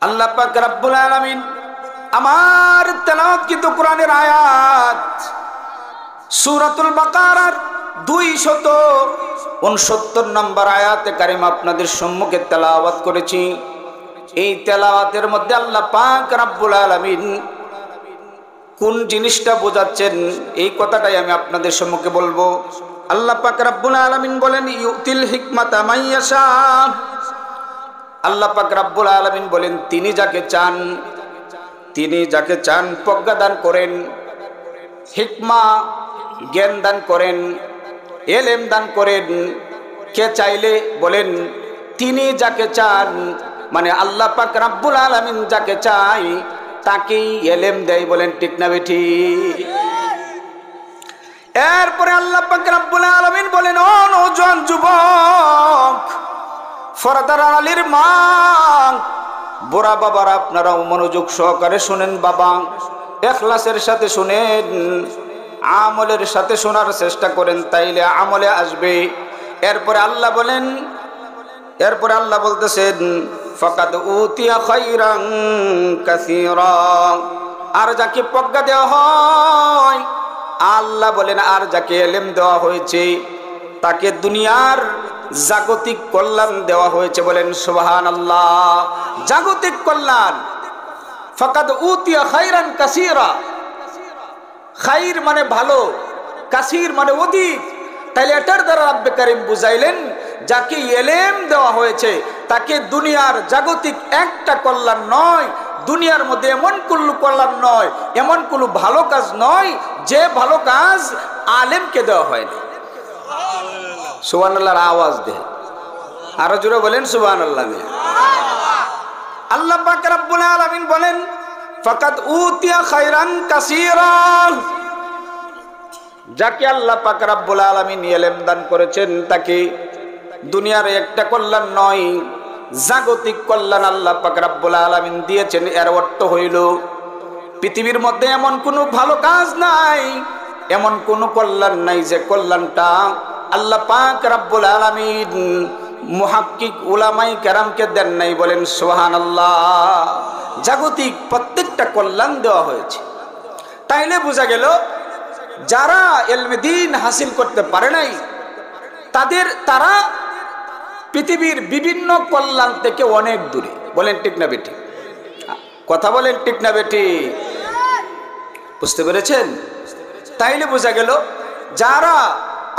আল্লাহ পাক রব্বুল আলামিন আমার তেলাওয়াত কিন্তু কোরআনের আয়াত সূরাতুল বাকারার 269 নম্বর আয়াতে কারিমা আপনাদের সম্মুখে তেলাওয়াত করেছি। এই তেলাওয়াতের মধ্যে আল্লাহ পাক রব্বুল আলামিন কোন জিনিসটা বোঝাচ্ছেন এই কথাটাই আমি আপনাদের সম্মুখে বলবো। আল্লাহ পাক রব্বুল আলামিন বলেন ইউতিল হিকমাতা মাইয়াশা। আল্লাহ পাক রব্বুল আলামিন বলেন তিনি যাকে চান প্রজ্ঞা দান করেন, হিকমা জ্ঞান দান করেন, এলেম দান করেন। কে চাইলে বলেন তিনি যাকে চান, মানে আল্লাহ পাক রব্বুল আলামিন যাকে চাই তাকেই এলেম দেয়। বলেন ঠিক না বেঠিক? এরপরে আল্লাহ পাক রব্বুল আলামিন বলেন ও নওজোয়ান যুবক, ফরদার আলীর মা, বুড়া বাবারা আপনারাও মনোযোগ সহকারে শুনেন। বাবা ইখলাসের সাথে শুনেন, আমলের সাথে শোনার চেষ্টা করেন, তাইলে আমলে আসবে। এরপরে আল্লাহ বলতেছেন ফাকাদ উতিয়া খাইরান কাসীরা। আর যাকে প্রজ্ঞা দেওয়া হয়, আল্লাহ বলেন আর যাকে ইলম দেওয়া হয়েছে তাকে দুনিয়ার জাগতিক কল্যাণ দেওয়া হয়েছে। বলেন সুবহানাল্লাহ। জাগতিক কল্যাণ। ফাকাদ উতিয়া খাইরান কাসীরা। খাইর মানে ভালো, কাসীর মানে অধিক। তাইলে এটার দ্বারা রব্বে কারীম বুঝাইলেন যাকে ইলম দেওয়া হয়েছে তাকে দুনিয়ার জাগতিক একটা কল্যাণ নয়, দুনিয়ার মধ্যে এমন কোনো কল্যাণ নয়, এমন কোনো ভালো কাজ নয় যে ভালো কাজ আলেমকে দেওয়া হয়নি। সুবহানাল্লাহর আওয়াজ দেন, আরো জোরে বলেন সুবহানাল্লাহ। আল্লাহ পাক রব্বুল আলামিন বলেন ফাকাদ উতিয়া খাইরান কাসীরা। যাকে আল্লাহ পাক রব্বুল আলামিন ইলম দান করেছেন তাকে দুনিয়ার একটা কল্যাণ নয়, জাগতিক কল্যাণ আল্লাহ পাক রব্বুল আলামিন দিয়েছেন। এর অর্থ হইল পৃথিবীর মধ্যে এমন কোনো ভালো কাজ নাই, এমন কোনো কল্যাণ নাই যে কল্যাণটা আল্লাহ পাক রব্বুল আলামিন মুহাক্কিক উলামায়ে কেরামকে দেন নাই। বলেন সুবহানাল্লাহ। জাগতিক প্রত্যেকটা কল্যাণ দেওয়া হয়েছে। তাইলে বোঝা গেল যারা ইলমে দ্বীন হাসিল করতে পারে নাই তারা পৃথিবীর বিভিন্ন কল্যাণ থেকে অনেক দূরে। বলেন ঠিক না বেটি? কথা বলেন ঠিক না বেটি? বুঝতে পেরেছেন? তাইলে বোঝা গেল যারা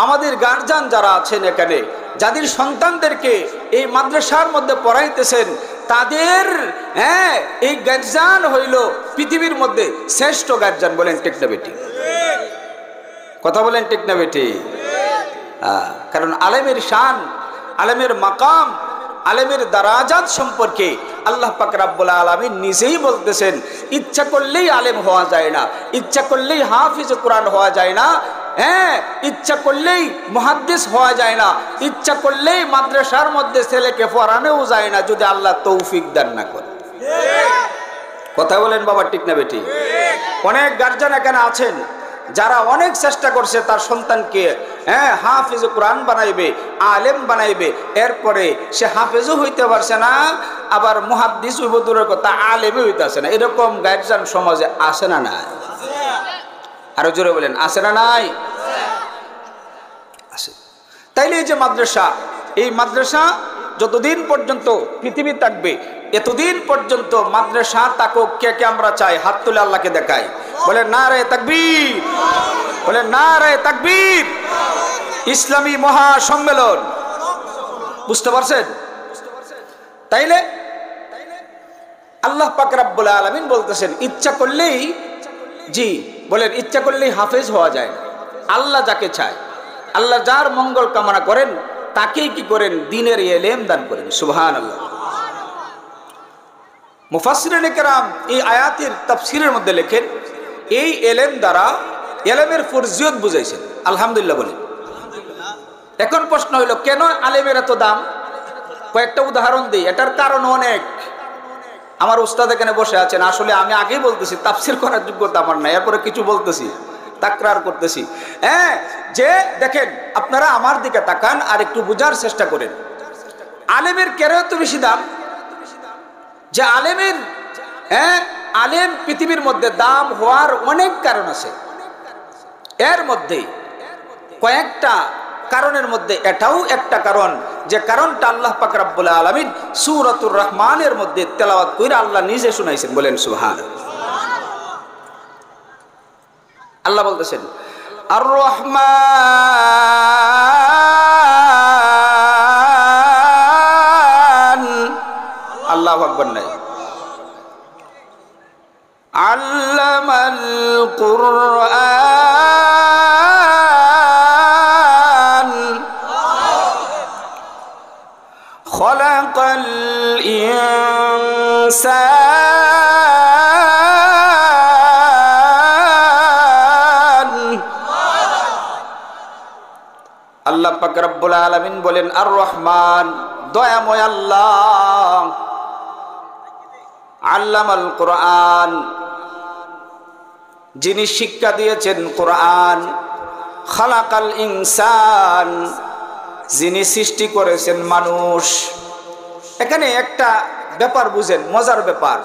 আমাদের গার্জিয়ান যারা আছেন এখানে, যাদের সন্তানদেরকে এই মাদ্রাসার মধ্যে পড়াইতেছেন, তাদের এই গার্জিয়ান হইল পৃথিবীর মধ্যে শ্রেষ্ঠ গার্জিয়ান। বলেন ঠিক না বেটি? কথা বলেন ঠিক না বেটি? কারণ আলেমের শান, আলেমের মাকাম, আলেমের দারাজাত সম্পর্কে আল্লাহ পাক রব্বুল আলামিন নিজেই বলতেছেন ইচ্ছা করলেই আলেম হওয়া যায় না, ইচ্ছা করলেই হাফিজ কোরআন হওয়া যায় না, ইচ্ছা করলেই মুহাদ্দিস হওয়া যায় না, ইচ্ছা করলেই মাদ্রাসার মধ্যে ছেলেকে পড়ানোও যায় না যদি আল্লাহ তৌফিক দান না করে। কথা বলেন বাবা ঠিক না বেটি? অনেক গার্জিয়ান এখানে আছেন যারা অনেক চেষ্টা করছে তার সন্তানকে হাফিজ কোরআন বানাইবে, আলেম বানাইবে, এরপরে সে হাফিজও হইতে পারছে না, আবার মুহাদ্দিস হইব দূরের কথা, আলেমও হইতেছে না। এরকম গার্জিয়ান সমাজে আসে না নাই? আরো জোরে বলেন আসে না নাই? আসে। তাইলে এই যে মাদ্রাসা, এই মাদ্রাসা যতদিন পর্যন্ত পৃথিবী থাকবে এতদিন পর্যন্ত মাদ্রাসা তাকুক। কে কে আমরা চাই? হাত তুলে আল্লাহকে দেখাই। বলে নারে তাকবীর, বলে নারে তাকবীর। ইসলামী মহা সম্মেলন। বুঝতে পারছেন? তাইলে আল্লাহ পাক রব্বুল আলামিন বলতেছেন ইচ্ছা করলেই, জি বলেন ইচ্ছা করলেই হাফেজ হওয়া যায় না। আল্লাহ যাকে চায়, আল্লাহ যার মঙ্গল কামনা করেন তাকেই কি করেন? দ্বীনের ইলম দান করেন। সুবহানাল্লাহ। মুফাসসিরিনে কেরাম এই আয়াতের তাফসীরের মধ্যে লেখেন এই ইলম দ্বারা ইলমের ফরজিয়ত বুঝাইছেন। আলহামদুলিল্লাহ বলেন। এখন প্রশ্ন হইল কেন আলেমের এত দাম? কয়েকটা উদাহরণ দিই। এটার কারণ অনেক। আমার উস্তাদ এখানে বসে আছেন। আসলে আমি আগেই বলতেছি তাফসীর করার যোগ্যতা আমার নাই, এরপরে কিছু বলতেছি, তাকরার করতেছি। যে দেখেন আপনারা আমার দিকে তাকান আর একটু বোঝার চেষ্টা করেন। আলেমের কেন এত বেশি দাম? যে আলেমের আলেম পৃথিবীর মধ্যে দাম হওয়ার অনেক কারণ আছে, এর মধ্যে কয়েকটা কারণের মধ্যে এটাও একটা কারণ, যে কারণটা আল্লাহ পাক রব্বুল আলামিন সূরাতুর রহমানের মধ্যে তেলাওয়াত কইরা আল্লাহ নিজে শুনাইছেন। বলেন সুবহানাল্লাহ। আল্লাহ বলতেছেন আর রহমান, আল্লাহু আকবার নাই, আল্লামাল কুরআন খালাকাল ইনসান। আল্লাহ পাক রব্বুল আলামিন বলেন আর রহমান, দয়াময় আল্লাহ, আল্লামাল কোরআন, যিনি শিক্ষা দিয়েছেন কোরআন, খালাকাল ইনসান, যিনি সৃষ্টি করেছেন মানুষ। এখানে একটা ব্যাপার বুঝেন, মজার ব্যাপার,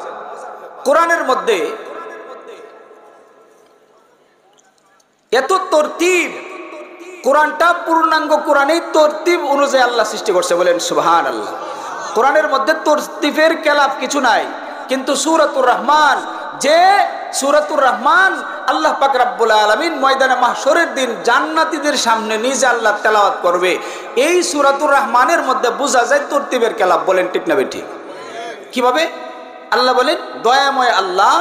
কোরআনের মধ্যে এত তরতিব, কোরআনটা পূর্ণাঙ্গ, কোরআনেই তরতিব অনুযায়ী আল্লাহ সৃষ্টি করছে। বলেন সুবহানাল্লাহ। কোরআনের মধ্যে তরতিবের খেলাফ কিছু নাই, কিন্তু সূরাতুর রহমান, যে সূরাতুর রহমান আল্লাহ পাক রব্বুল আলামিন ময়দানে মাহশরের দিন জান্নাতীদের সামনে নিজে আল্লাহ তেলাওয়াত করবে, এই সূরাতুর রহমানের মধ্যে বোঝা যায় তরতিবের খেলাফ। বলেন ঠিক না বেঠিক? কিভাবে? আল্লাহ বলেন দয়াময় আল্লাহ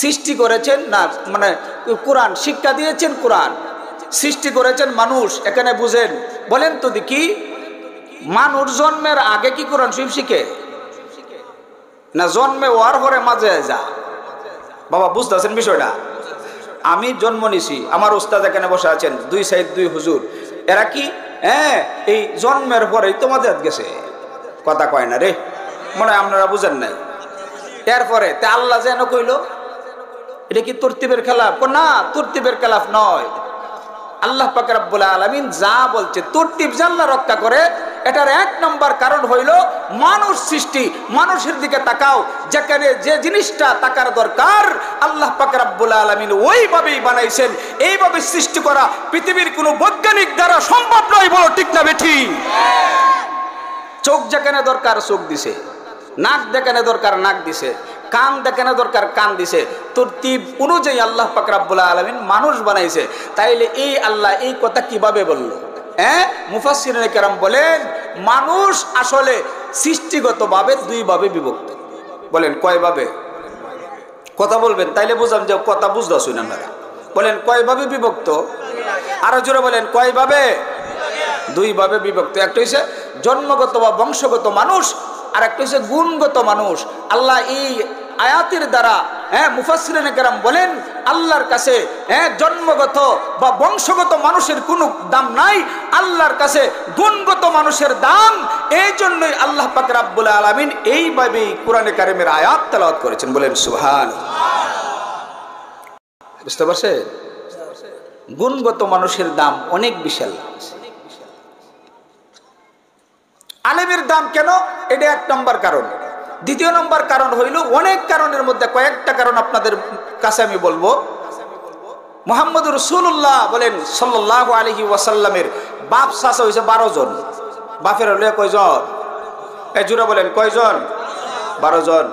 সৃষ্টি করেছেন, না মানে কোরআন শিক্ষা দিয়েছেন, কোরআন সৃষ্টি করেছেন মানুষ। এখানে বুঝেন, বলেন তো দেখি, মানুষ জন্মের আগে কি কোরআন শরীফ শিখে, না জন্মে ওয়ার পরে মাঝে যা? বাবা বুঝতেছেন বিষয়টা? আমি জন্ম নিছি, আমার উস্তাদ এখানে বসে আছেন, দুই সাইড দুই হুজুর, এরা কি এই জন্মের পরেই তোমাদের গেছে? কথা কয় না রে, মনে হয় আপনারা বুঝেন নাই। এরপরে তে আল্লাহ যেন কইল এটা কি তরতিবের খেলাফ? না, তরতিবের খেলাফ নয়। আল্লাহ পাক রব্বুল আলামিন যা বলছে তরতিব জাল্লা রক্ষা করে, এটার এক নম্বর কারণ হইল মানুষ সৃষ্টি। মানুষের দিকে তাকাও, যেখানে যে জিনিসটা তাকার দরকার আল্লাহ পাক রব্বুল আলামিন ওইভাবেই বানাইছেন। এইভাবে সৃষ্টি করা পৃথিবীর কোনো বৈজ্ঞানিক দ্বারা সম্ভব নয়। বলো ঠিক না বেঠি? চোখ যেখানে দরকার চোখ দিছে, নাক যেখানে দরকার নাক দিছে, কান দেখানো দরকার কান দিছে, তরতিব অনুযায়ী আল্লাহ পাক রব্বুল আলামিন মানুষ বানাইছে। তাইলে এই আল্লাহ এই কথা কিভাবে বললো? মুফাসসিরিনে কেরাম বলেন মানুষ আসলে সৃষ্টিগতভাবে দুই ভাবে বিভক্ত। বলেন কয়ভাবে? কথা বলবেন তাইলে বুঝাম যে কথা বুঝতে শুনেন আপনারা। বলেন কয়ভাবে বিভক্ত? আরো জোরে বলেন কয়ভাবে? দুই ভাবে বিভক্ত। একটা হচ্ছে জন্মগত বা বংশগত মানুষ, আর একটা হচ্ছে গুণগত মানুষ। আল্লাহ এই আয়াতের দ্বারা মুফাসসিরিনে কেরাম বলেন আল্লাহর কাছে জন্মগত বা বংশগত মানুষের কোনো দাম নাই, আল্লাহর কাছে গুণগত মানুষের দাম। এই জন্যই আল্লাহ পাক রব্বুল আলামিন এইভাবেই কোরআনে কারিমের আয়াত তেলাওয়াত করেছেন। বলেন সুবহানাল্লাহ। বুঝতে পারছেন? গুণগত মানুষের দাম অনেক বিশাল। আলেমের দাম কেন? এটা এক নম্বর কারণ। দ্বিতীয় নম্বর কারণ হইল, অনেক কারণের মধ্যে কয়েকটা কারণ আপনাদের কাছে আমি বলবো। মুহাম্মদুর রাসূলুল্লাহ বলেন সাল্লাল্লাহু আলাইহি ওয়াসাল্লামের বাপ চাচা হইছে 12 জন। বাপের হলে কয়জন? এই জোরে বলেন কয়জন? 12 জন।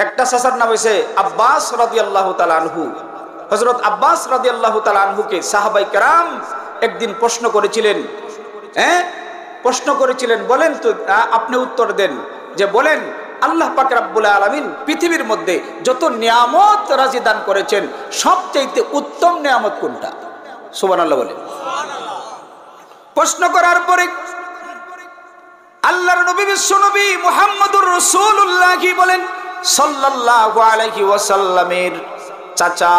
একটা চাচার নাম হইছে আব্বাস রাদিয়াল্লাহু তাআলা আনহু। হযরত আব্বাস রাদিয়াল্লাহু তাআলা আনহুকে সাহাবায়ে কেরাম একদিন প্রশ্ন করেছিলেন। প্রশ্ন করেছিলেন, বলেন তো, আপনি উত্তর দেন যে বলেন আল্লাহ পাক রব্বুল আলামিন পৃথিবীর মধ্যে যত নিয়ামত রাজি দান করেছেন সবচেয়ে উত্তম নিয়ামত কোনটা? সুবহানাল্লাহ বলেন। প্রশ্ন করার পরে আল্লাহর নবী বিশ্বনবী মুহাম্মদুর রাসূলুল্লাহ কি বলেন সাল্লাল্লাহু আলাইহি ওয়াসাল্লামের চাচা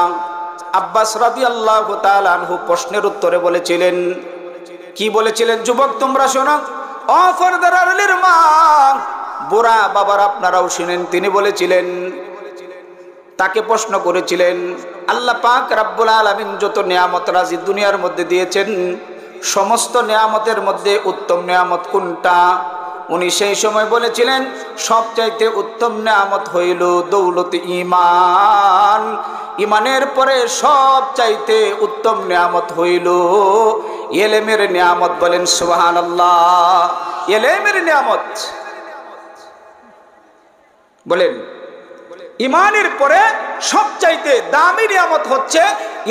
আব্বাস রাদিয়াল্লাহু তাআলা আনহু প্রশ্নের উত্তরে বলেছিলেন, কি বলেছিলেন? যুবক তোমরা শোনো, অফরদার আলীর মা, বুড়া বাবার আপনারাও শুনেন। তিনি বলেছিলেন, তাকে প্রশ্ন করেছিলেন আল্লাহ পাক রব্বুল আলামিন যত নিয়ামত রাজি দুনিয়ার মধ্যে দিয়েছেন সমস্ত নিয়ামতের মধ্যে উত্তম নিয়ামত কোনটা? উনি সেই সময় বলেছিলেন সবচাইতে উত্তম নিয়ামত হইল দৌলত ঈমান, ঈমানের পরে সবচাইতে উত্তম নিয়ামত হইল ইলমের নিয়ামত। বলেন সুবহানাল্লাহ। ইলমের নিয়ামত বলেন, ঈমানের পরে সবচাইতে দামি নিয়ামত হচ্ছে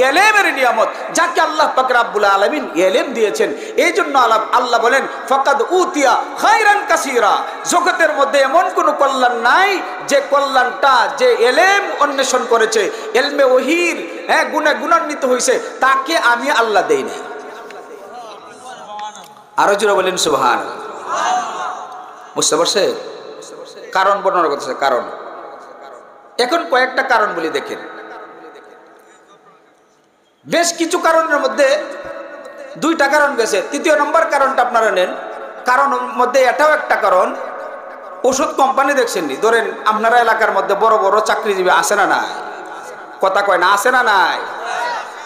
ইলমের নিয়ামত, যাকে আল্লাহ পাক রব্বুল আলামিন ইলম দিয়েছেন। এই জন্য আল্লাহ বলেন ফাকাদ উতিয়া খায়রান কাসীরা, জগতের মধ্যে এমন কোনো কল্যাণ নাই যে কল্যাণটা যে ইলম অন্বেষণ করেছে, ইলমে ওহীর গুণে গুণান্বিত হয়েছে, তাকে আমি আল্লাহ দেই না। আরো জোরে বলেন সুবহানাল্লাহ। বুঝতে পারছে? কারণ বর্ণনা করতেছে, কারণ এখন কয়েকটা কারণ বলি দেখেন। বেশ কিছু কারণের মধ্যে দুইটা কারণ গেছে, তৃতীয় নম্বর কারণটা আপনারা নেন। কারণের মধ্যে এটাও একটা কারণ, ওষুধ কোম্পানি দেখছেননি, ধরেন আপনারা এলাকার মধ্যে বড় বড় চাকরিজীবী আছে না নাই? কথা কয় না, আছে না নাই?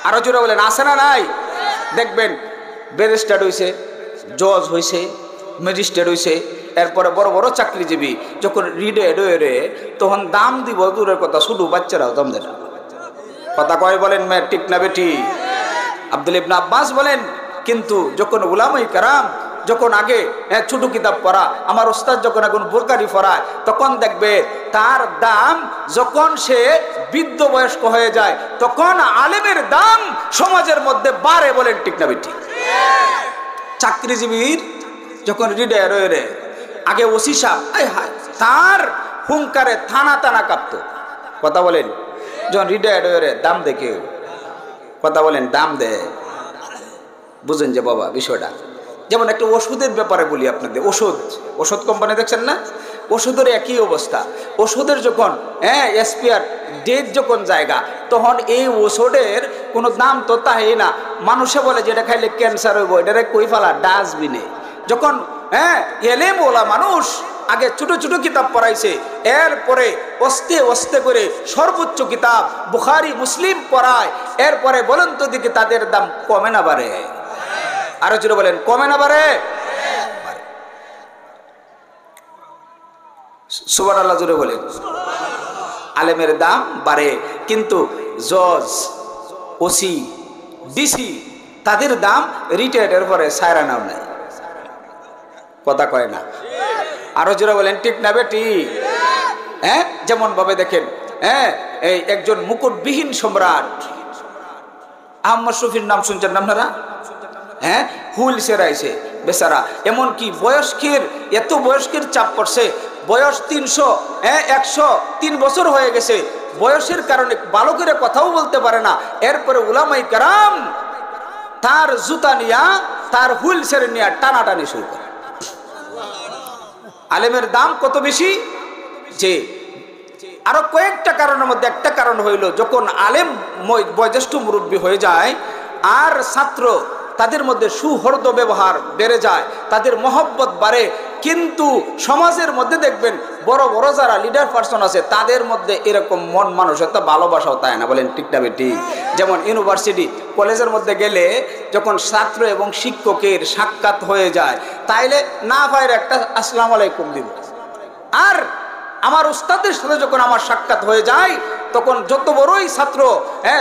আরো জোরে বলেন, আছে না নাই? দেখবেন ব্যারিস্টার হইছে, জজ হইছে, ম্যাজিস্ট্রেট হইছে, এরপরে বড় বড় চাকরিজীবী যখন রিটায়ার্ড হয়ে তখন দাম দিব দূরের কথা, শুধু বাচ্চারাও দাম দেয় না। কথা কয় বলেন ঠিক না বেটি? আব্দুল ইবনে আব্বাস বলেন, কিন্তু যখন উলামায়ে কেরাম যখন আগে ছোট কিতাব পড়া, আমার ওস্তাদ যখন এখন বোরকারি পড়ায়, তখন দেখবে তার দাম যখন সে বৃদ্ধ বয়স্ক হয়ে যায় তখন আলেমের দাম সমাজের মধ্যে বাড়ে। বলেন ঠিক না বেটি? চাকরিজীবীর যখন রিটায়ার হয়ে আগে ওসি সাহেব তার হুঙ্কারে থানা টানা কাঁপতো। কথা বলেন, যখন রিটায়ার্ড হয়ে দাম দেখে, কথা বলেন, দাম দেয়। বুঝেন যে বাবা বিষয়টা। যেমন একটা ওষুধের ব্যাপারে বলি আপনাদের, ওষুধ কোম্পানি দেখছেন না, ওষুধের একই অবস্থা। ওষুধের যখন এক্সপায়ার ডেট যখন জায়গা, তখন এই ওষুধের কোনো দাম তো তাই না। মানুষে বলে যেটা খাইলে ক্যান্সার হইব, এটা কই ফেলা ডাস্টবিনে। যখন এলেম ওলা মানুষ আগে ছোট ছোট কিতাব পড়াইছে, এরপরে অস্তে অস্তে করে সর্বোচ্চ কিতাব বুখারী মুসলিম পড়ায়, এরপরে বলেন তো দিকে তাদের দাম কমে না বাড়ে? আরো জোরে বলেন, কমে না বাড়ে? সুবহানাল্লাহ জোরে বলেন। আলেমের দাম বাড়ে, কিন্তু জজ, ওসি, ডিসি তাদের দাম রিটায়ার্ডের পরে সায়রা নাম নাই। কথা কয় না? আরো জোরে বলেন ঠিক না বেটি? যেমন ভাবে দেখেন, এই একজন মুকুটবিহীন সম্রাট আহমদ শফির নাম শুনছেন আপনারা? হুইল সেরাইছে বেচারা, এমনকি বয়স্কের এত বয়স্কের চাপ পড়ছে, বয়স 300 103 বছর হয়ে গেছে, বয়সের কারণে ভালো করে কথাও বলতে পারে না। এরপরে উলামায়ে কেরাম তার জুতা নিয়া, তার হুইল সেরে নিয়া টানাটানি শুরু করে। আলেমের দাম কত বেশি! যে আরো কয়েকটা কারণের মধ্যে একটা কারণ হইল, যখন আলেম বয়োজ্যেষ্ঠ মুরব্বী হয়ে যায় আর ছাত্র তাদের মধ্যে সুহৃদ ব্যবহার বেড়ে যায়, তাদের মহব্বত বাড়ে, কিন্তু সমাজের মধ্যে দেখবেন বড় বড় যারা লিডার পার্সন আছে তাদের মধ্যে এরকম মন মানসিকতা ভালোবাসাও তাই না। বলেন ঠিক না বেটি? যেমন ইউনিভার্সিটি কলেজের মধ্যে গেলে যখন ছাত্র এবং শিক্ষকের সাক্ষাৎ হয়ে যায়, তাইলে না ভাইয়ের একটা আসসালামু আলাইকুম দিব, আর আমার উস্তাদের সাথে যখন আমার সাক্ষাৎ হয়ে যায় তখন যত বড়ই ছাত্র,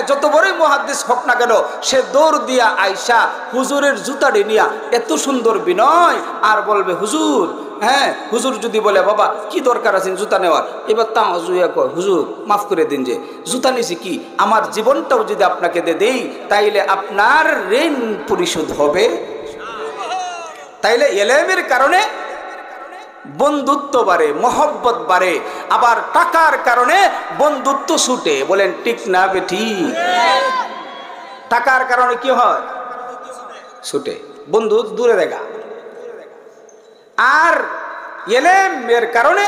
যত বড়ই মুহাদ্দিস হোক না কেন, সে দৌড় দিয়া আইসা হুজুরের জুতাটি নিয়া এত সুন্দর বিনয় আর বলবে হুজুর, হুজুর যদি বলে বাবা কি দরকার আছে জুতা নেওয়ার, এবার তা কয় হুজুর মাফ করে দিন, যে জুতা নিছি কি আমার জীবনটাও যদি আপনাকে দেই তাইলে আপনার ঋণ পরিশোধ হবে। তাইলে ইলমের কারণে বন্ধুত্ব বাড়ে, মহব্বত বাড়ে, আবার টাকার কারণে বন্ধুত্ব ছুটে। বলেন ঠিক না বেঠি? টাকার কারণে কি হয়? ছুটে, বন্ধু দূরে দেখা। আর ইলমের কারণে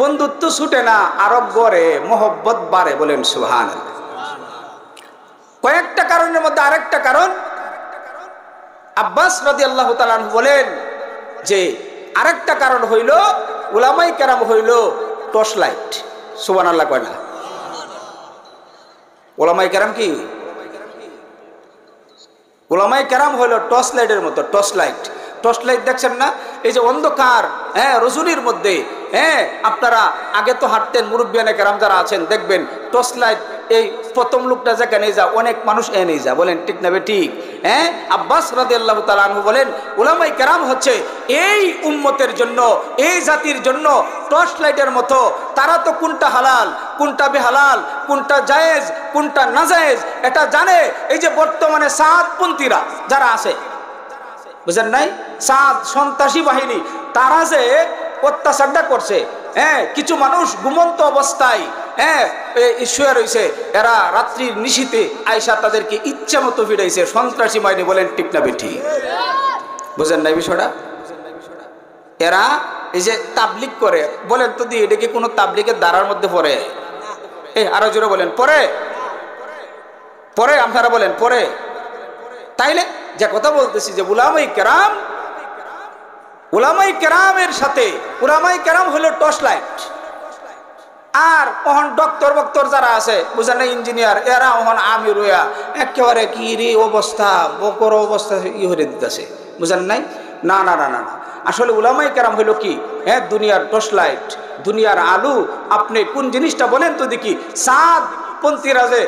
বন্ধুত্ব ছুটে না, আরো গড়ে, মহব্বত বাড়ে। বলেন সুবহানাল্লাহ। কয়েকটা কারণের মধ্যে আরেকটা কারণ, আব্বাস রাদিয়াল্লাহু তাআলা আনহু বলেন যে আরেকটা কারণ হইল উলামায়ে কেরাম হইল টর্চ লাইট। সুবহানাল্লাহ কয় না? উলামায়ে কেরাম কি? উলামায়ে কেরাম হইল টর্চ লাইটের মতো। টর্চ টর্চ লাইট দেখছেন না, এই যে অন্ধকার রজনীর মধ্যে আপনারা আগে তো হাঁটতেন, মুরব্বিয়ানে কেরাম যারা আছেন দেখবেন টর্চ লাইট এই প্রথম লোকটা যাকে নিয়ে যা অনেক মানুষ নিয়ে যা, বলেন ঠিক না ঠিক? আব্বাস রাদিয়াল্লাহু তাআলা আনহু বলেন উলামায়ে কেরাম হচ্ছে এই উম্মতের জন্য, এই জাতির জন্য টর্চ লাইটের মতো। তারা তো কোনটা হালাল কোনটা বেহালাল, কোনটা জায়েজ কোনটা নাজায়েজ এটা জানে। এই যে বর্তমানে সাদপন্থীরা যারা আছে, বুঝেন নাই, সাদ সন্ত্রাসী বাহিনী, তারা যে অত্যাচারটা করছে, কিছু মানুষ ঘুমন্ত অবস্থায় শুয়ে রয়েছে, এরা রাত্রির নিশীতে আয়সা তাদেরকে ইচ্ছা মতো ফিরাইছে সন্ত্রাসী বাহিনী, বলেন ঠিক না বেঠি? বুঝেন নাই বিষয়টা? এরা এই যে তাবলিগ করে, বলেন তো দি এটা কি কোনো তাবলিগের দ্বারার মধ্যে পড়ে? আরো জোরে বলেন পড়ে? পড়ে? আপনারা বলেন পড়ে? তাইলে যে কথা বলতেছি যে উলামায়ে কেরামের সাথে উলামায়ে কেরাম হলো টর্চ লাইট। আর ওহন ডক্টর বক্তর যারা আছে, বুঝেন না, ইঞ্জিনিয়ার, এরা ওহন আমির হইয়া একেবারে কি রে অবস্থা, বকর অবস্থা হয়ে দিতেছে, বুঝেন নাই? না না না না না, আসলে উলামায়ে কেরাম হইল কি দুনিয়ার টর্চ লাইট, দুনিয়ার আলু। আপনি কোন জিনিসটা বলেন তো দেখি? সাদ পন্থীরা যে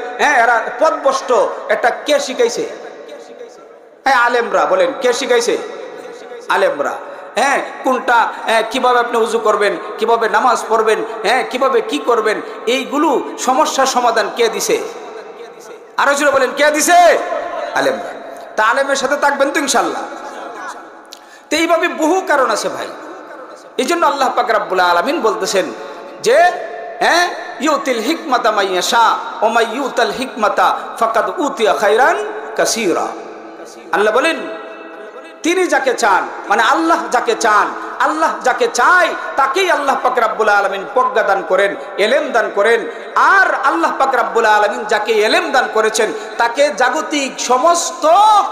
এরা পথভ্রষ্ট, এটা কে শিখাইছে? আলেমরা। বলেন কে শিখাইছে? আলেমরা। কোনটা কিভাবে আপনি উজু করবেন, কিভাবে নামাজ পড়বেন, কিভাবে কি করবেন, এইগুলো সমস্যার সমাধান কে দিছে? আরো জোরে বলেন কে দিছে? আলেমরা। তা আলেমের সাথে থাকবেন তো ইনশাল্লাহ। তো এইভাবে বহু কারণ আছে ভাই। এই জন্য আল্লাহ পাক রব্বুল আলামিন বলতেছেন যে ইউতিল হিকমাতা মান ইয়াশা ওয়া মান ইউতাল হিকমাতা ফাকাদ উতিয়া খায়রান কাসীরা। আল্লাহ বলেন তিনি যাকে চান, মানে আল্লাহ যাকে চান, আল্লাহ যাকে চায় তাকেই আল্লাহ পাক রব্বুল আলামিন প্রজ্ঞা দান করেন, ইলম দান করেন। আর আল্লাহ পাক রব্বুল আলামিন যাকে ইলম দান করেছেন তাকে জাগতিক সমস্ত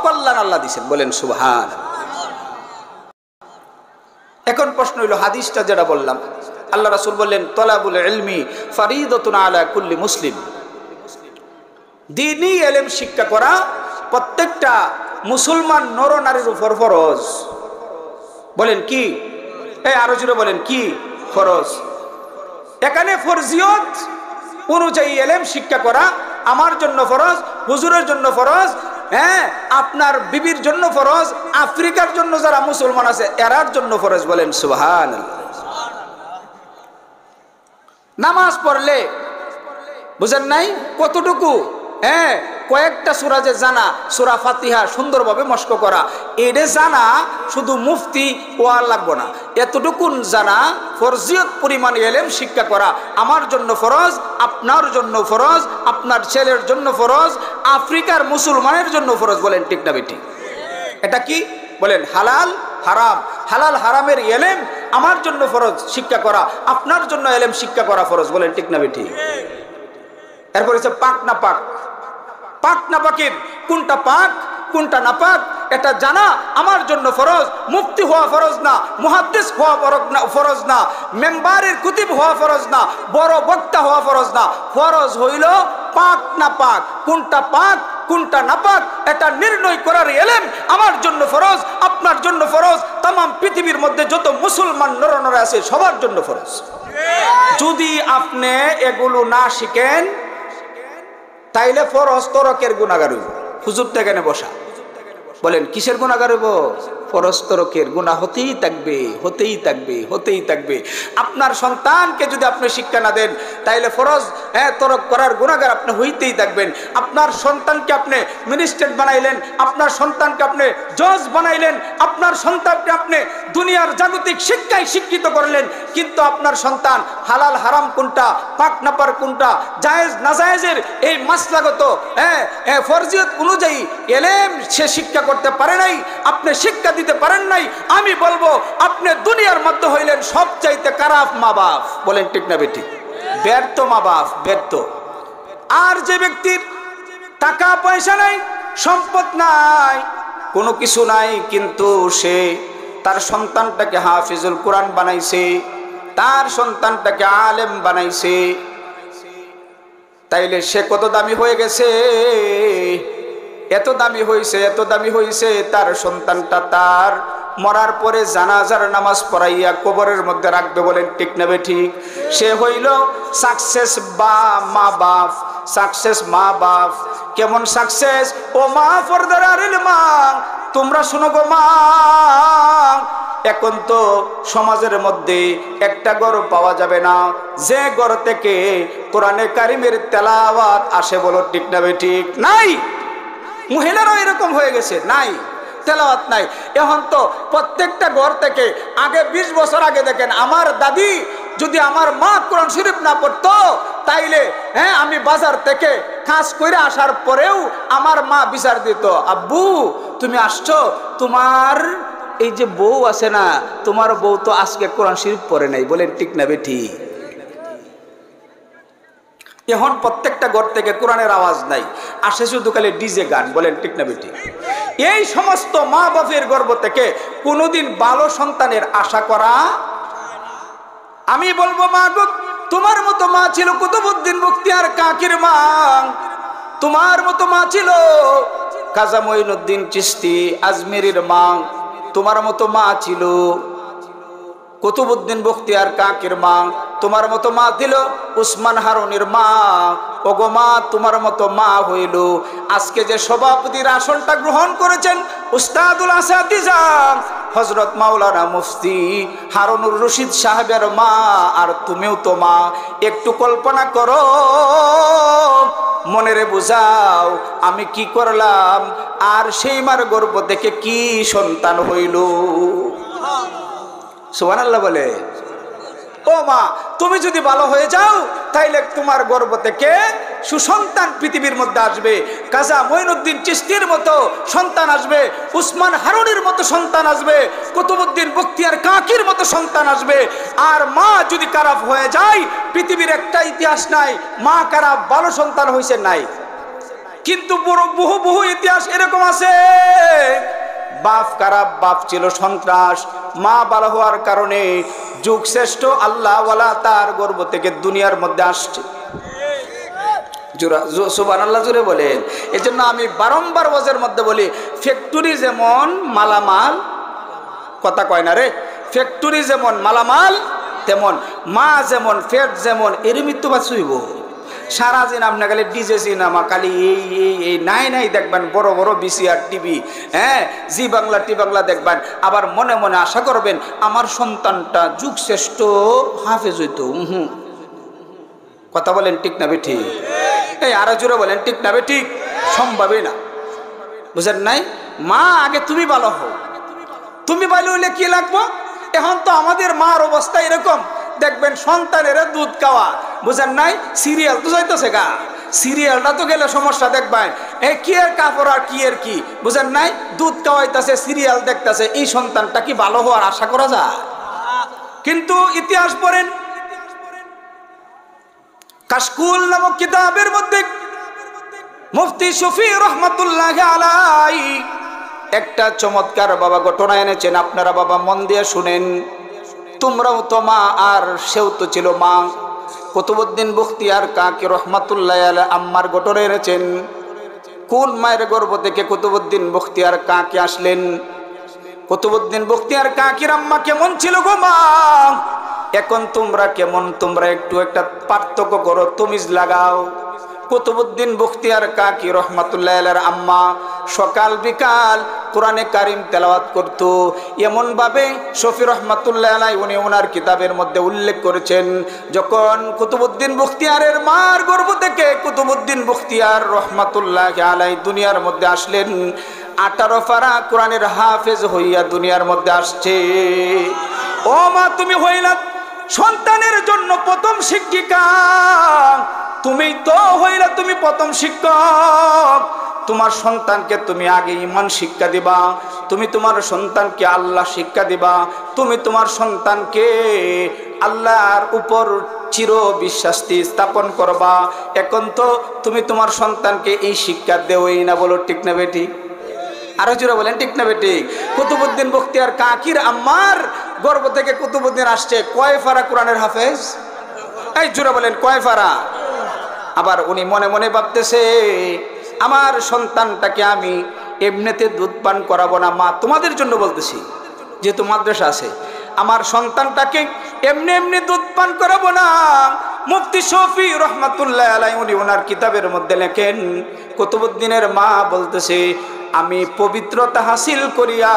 কল্যাণ আল্লাহ দিয়েছেন, বলেন সুবহানাল্লাহ। এখন প্রশ্ন হইল, হাদিসটা যেটা বললাম, আল্লাহ রাসূল বললেন তলাবুল ইলমি ফরিদাতুন আলা কুল্লি মুসলিম। দ্বীনি ইলম শিক্ষা করা প্রত্যেকটা মুসলমান নর নারীর উপর ফরজ। বলেন কি? আরো জোরে বলেন কি? ফরজ। এখানে ফরজিয়ত অনুযায়ী ইলম শিক্ষা করা আমার জন্য ফরজ, হুজুরের জন্য ফরজ, আপনার বিবির জন্য ফরজ, আফ্রিকার জন্য যারা মুসলমান আছে এরার জন্য ফরজ, বলেন সুবহানাল্লাহ। নামাজ পড়লে বুঝেন নাই কতটুকু কয়েকটা সূরা যে জানা, সূরা ফাতিহা সুন্দরভাবে মস্ক করা, এটা জানা শুধু মুফতি ওয়ার লাগবো না, এতটুকুন জানা ফরজিয়ত পরিমাণ ইলম শিক্ষা করা আমার জন্য ফরজ, আপনার জন্য ফরজ, আপনার ছেলের জন্য ফরজ, আফ্রিকার মুসলমানের জন্য ফরজ, বলেন ঠিক না বেঠিক? এটা কি বলেন? হালাল হারাম, হালাল হারামের ইলম আমার জন্য ফরজ শিক্ষা করা, আপনার জন্য ইলম শিক্ষা করা ফরজ, বলেন ঠিক না বেঠিক? এরপর হচ্ছে পাক না পাক। পাক না পাকের কোনটা পাক কোনটা না পাক এটা জানা আমার জন্য ফরজ। মুফতি হওয়া ফরজ না, মুহাদ্দিস হওয়া ফরজ না, মেম্বারের কুতুব হওয়া ফরজ না, বড় বক্তা হওয়া ফরজ না। ফরজ হইল পাক না পাক, কোনটা পাক কোনটা না পাক এটা নির্ণয় করার ইলম আমার জন্য ফরজ, আপনার জন্য ফরজ, তাম পৃথিবীর মধ্যে যত মুসলমান নরনারী আছে সবার জন্য ফরজ। যদি আপনি এগুলো না শিখেন তাইলে ফরজ তরকের গুনাহগার হইব। হুজুর তো এখানে বসা, বলেন কিসের গুনাহগার হইব? ফরজ তরকের গুনাহ হতেই থাকবে, হতেই থাকবে, হতেই থাকবে। আপনার সন্তানকে যদি আপনি শিক্ষা না দেন তাইলে ফরজ তরক করার গুনাহগার আপনি হইতেই থাকবেন। আপনার সন্তানকে আপনি মিনিস্ট্রেট বানাইলেন, আপনার সন্তানকে আপনি জজ বানাইলেন, আপনার সন্তানকে আপনি দুনিয়ার জাগতিক শিক্ষায় শিক্ষিত করলেন, কিন্তু আপনার সন্তান হালাল হারাম কোনটা, পাক না পাক কোনটা, জায়েজ নাজায়েজের এই মাসলাগত ফরজিয়ত অনুযায়ী ইলম সে শিক্ষা করতে পারে নাই, আপনি শিক্ষা দিতে পারেন নাই, আমি বলবো আপনি দুনিয়ার মধ্যে হইলেন সবচাইতে খারাপ মা বাপ, বলেন ঠিক না বেঠিক? ব্যর্থ মা বাপ, ব্যর্থ। আর যে ব্যক্তির টাকা পয়সা নাই, সম্পদ নাই, কোনো কিছু নাই, কিন্তু সে তার সন্তানটাকে হাফিজুল কোরআন বানাইছে, তার সন্তানটাকে আলেম বানাইছে, তাইলে সে কত দামি হয়ে গেছে? এত দামি হয়েছে, এত দামি হয়েছে, তার সন্তানটা তার মরার পরে জানাজার নামাজ পড়াইয়া কবরের মধ্যে রাখবে, বলেন ঠিক না বেঠিক? সে হইল সাকসেস বা মা বাপ, সাকসেস মা বাপ। কেমন সাকসেস? ও মা ফরদারিল মা, তোমরা শোনো গো মা, এখন তো সমাজের মধ্যে একটা ঘর পাওয়া যাবে না যে ঘর থেকে কোরআনে কারিমের তেলাওয়াত আসে, বলো ঠিক না বেঠিক? নাই, মহিলারাও এরকম হয়ে গেছে, নাই, তেলাওয়াত নাই। এখন তো প্রত্যেকটা ঘর থেকে আগে 20 বছর আগে দেখেন আমার দাদি যদি আমার মা কোরআন শরীফ না পড়তো তাইলে আমি বাজার থেকে কাজ করে আসার পরেও আমার মা বিচার দিত, আব্বু তুমি আসছো, তোমার এই যে বউ আছে না, তোমার বউ তো আজকে কোরআন শরীফ পড়ে নাই, বলেন ঠিক না বেঠিক? এখন প্রত্যেকটা ঘর থেকে কোরআনের আওয়াজ নাই, আসে শুধু খালি ডিজে গান, বলেন ঠিক না বেঠিক? এই সমস্ত মা বাপের গর্ভ থেকে কোনোদিন ভালো সন্তানের আশা করা। আমি বলবো মা গো, তোমার মতো মা ছিল কুতুবউদ্দিন বখতিয়ার কাকির মা, তোমার মতো মা ছিল খাজা মঈনুদ্দিন চিশতি আজমেরির মা, তোমার মতো মা ছিল কুতুবউদ্দিন বখতিয়ার কাকির মা, তোমার মতো মা ছিল উসমান হারুনের মা। ওগো মা, তোমার মতো মা হইল আজকে যে সভাপতির আসনটা গ্রহণ করেছেন উস্তাদুল আসাতিজা হযরত মাওলানা মুফতি হারুনুর রশিদ সাহেবের মা, আর তুমিও তো মা। একটু কল্পনা করো, মনেরে বুঝাও আমি কি করলাম, আর সেই মার গর্ভ থেকে কি সন্তান হইল। সুবহানাল্লাহ বলে। ও মা, তুমি যদি ভালো হয়ে যাও তাইলে তোমার গর্ভ থেকে সুসন্তান পৃথিবীর মধ্যে আসবে, খাজা মঈনুদ্দিন চিশতির মতো সন্তান আসবে, উসমান হারুনের মতো সন্তান আসবে, কুতুবউদ্দিন বখতিয়ার কাকির মতো সন্তান আসবে। আর মা যদি খারাপ হয়ে যায়, পৃথিবীর একটা ইতিহাস নাই মা খারাপ ভালো সন্তান হয়েছে, নাই। কিন্তু বহু বহু ইতিহাস এরকম আছে, বাপ খারাপ, বাপ ছিল সন্ত্রাস, মা ভালো হওয়ার কারণে যুগ শ্রেষ্ঠ আল্লাহ ওয়ালা তার গর্ভ থেকে দুনিয়ার মধ্যে আসছে। সুবহানাল্লাহ জুড়ে বলেন। এই জন্য আমি বারংবার ওয়াজের মধ্যে বলি, ফ্যাক্টরি যেমন মালামাল, কথা কয় না রে, ফ্যাক্টরি যেমন মালামাল তেমন মা যেমন, ফ্যাট যেমন, এর মৃত্যু বাঁচুইব। সারা দিন আপনার খালি ডিজে সিনেমা, খালি এই নাই নাই দেখবেন, বড় বড় VCR টিভি, জি বাংলা টি বাংলা দেখবেন, আবার মনে মনে আশা করবেন আমার সন্তানটা যুগ শ্রেষ্ঠ হাফেজ হইতো। কথা বলেন ঠিক না বেঠিক? এই আরো জোরে বলেন ঠিক না বেঠিক? সম্ভবই না, বুঝেন নাই? মা আগে তুমি ভালো হও, তুমি ভালো হইলে কি লাগবো? এখন তো আমাদের মার অবস্থা এরকম, দেখবেন সন্তানেরা দুধ খাওয়া, বুঝেন নাই? সিরিয়াল তো যাইতেছে গা, সিরিয়ালটা তো গেলে সমস্যা দেখবেন, কি এর কাপড় আর কি এর কি, বুঝেন নাই? দুধ খাওয়াইতেছে, সিরিয়াল দেখতেছে, এই সন্তানটা কি ভালো হওয়ার আশা করা যায়? কিন্তু ইতিহাস পড়েন, কাশকুল নামক কিতাবের মধ্যে মুফতি শফি রহমাতুল্লাহি আলাইহি একটা চমৎকার বাবা ঘটনা এনেছেন, আপনারা বাবা মন দিয়ে শুনেন। তোমরাও তো মা আর সেও তো ছিল মা। কুতুবউদ্দিন বখতিয়ার কাকি রহমাতুল্লাহি আলাইহি আম্মার ঘটনা এনেছেন। কোন মায়ের গর্ভ থেকে কুতুবউদ্দিন বখতিয়ার কাকি আসলেন? কুতুবউদ্দিন বখতিয়ার কাকির আম্মা কেমন ছিল গো মা, এখন তোমরা কেমন, তোমরা একটু একটা পার্থক্য করো, তমিজ লাগাও। কুতুবউদ্দিন বখতিয়ার কাকি রহমাতুল্লাহি আলাইহির আম্মা সকাল বিকাল কোরআনে কারিম তেলাওয়াত করত, এমন ভাবে শফি রহমাতুল্লাহি আলাইহি উনি ওনার কিতাবের মধ্যে উল্লেখ করেছেন, যখন কুতুবউদ্দিন বখতিয়ারের মার গর্ভ থেকে কুতুবউদ্দিন বখতিয়ার রহমাতুল্লাহি আলাইহি দুনিয়ার মধ্যে আসলেন, 18 পারা কোরআনের হাফেজ হইয়া দুনিয়ার মধ্যে আসছে। ও মা, তুমি হইলা সন্তানের জন্য প্রথম শিক্ষিকা, তুমি তো হইলা তুমি প্রথম শিক্ষক। তোমার সন্তানকে তুমি আগে ঈমান শিক্ষা দিবা, তুমি তোমার সন্তানকে আল্লাহ শিক্ষা দিবা, তুমি তোমার সন্তানকে আল্লাহর উপর চির বিশ্বাস স্থাপন করবা। এখন তো তুমি তোমার সন্তানকে এই শিক্ষা দেওই না, বলো ঠিক না বেটি? আরো জোরে বলেন ঠিক না বেটি? কুতুবউদ্দিন বখতিয়ার কাকির আম্মার গর্ভ থেকে কুতুবউদ্দিন আসছে কয় ফারা কোরআনের হাফেজ? এই জোরে বলেন কয় ফারা? আবার উনি মনে মনে ভাবতেছে, আমার সন্তানটাকে আমি এমনিতে দুধ পান করাবো না, মা তোমাদের জন্য বলতেছি, যেহেতু মাদ্রাসা আছে, আমার সন্তানটাকে এমনি এমনি দুধ পান করাবো না। মুফতি শফি রহমাতুল্লাহ আলাইহি উনি ওনার কিতাবের মধ্যে লেখেন, কুতুবউদ্দিনের মা বলতেছে, আমি পবিত্রতা হাসিল করিয়া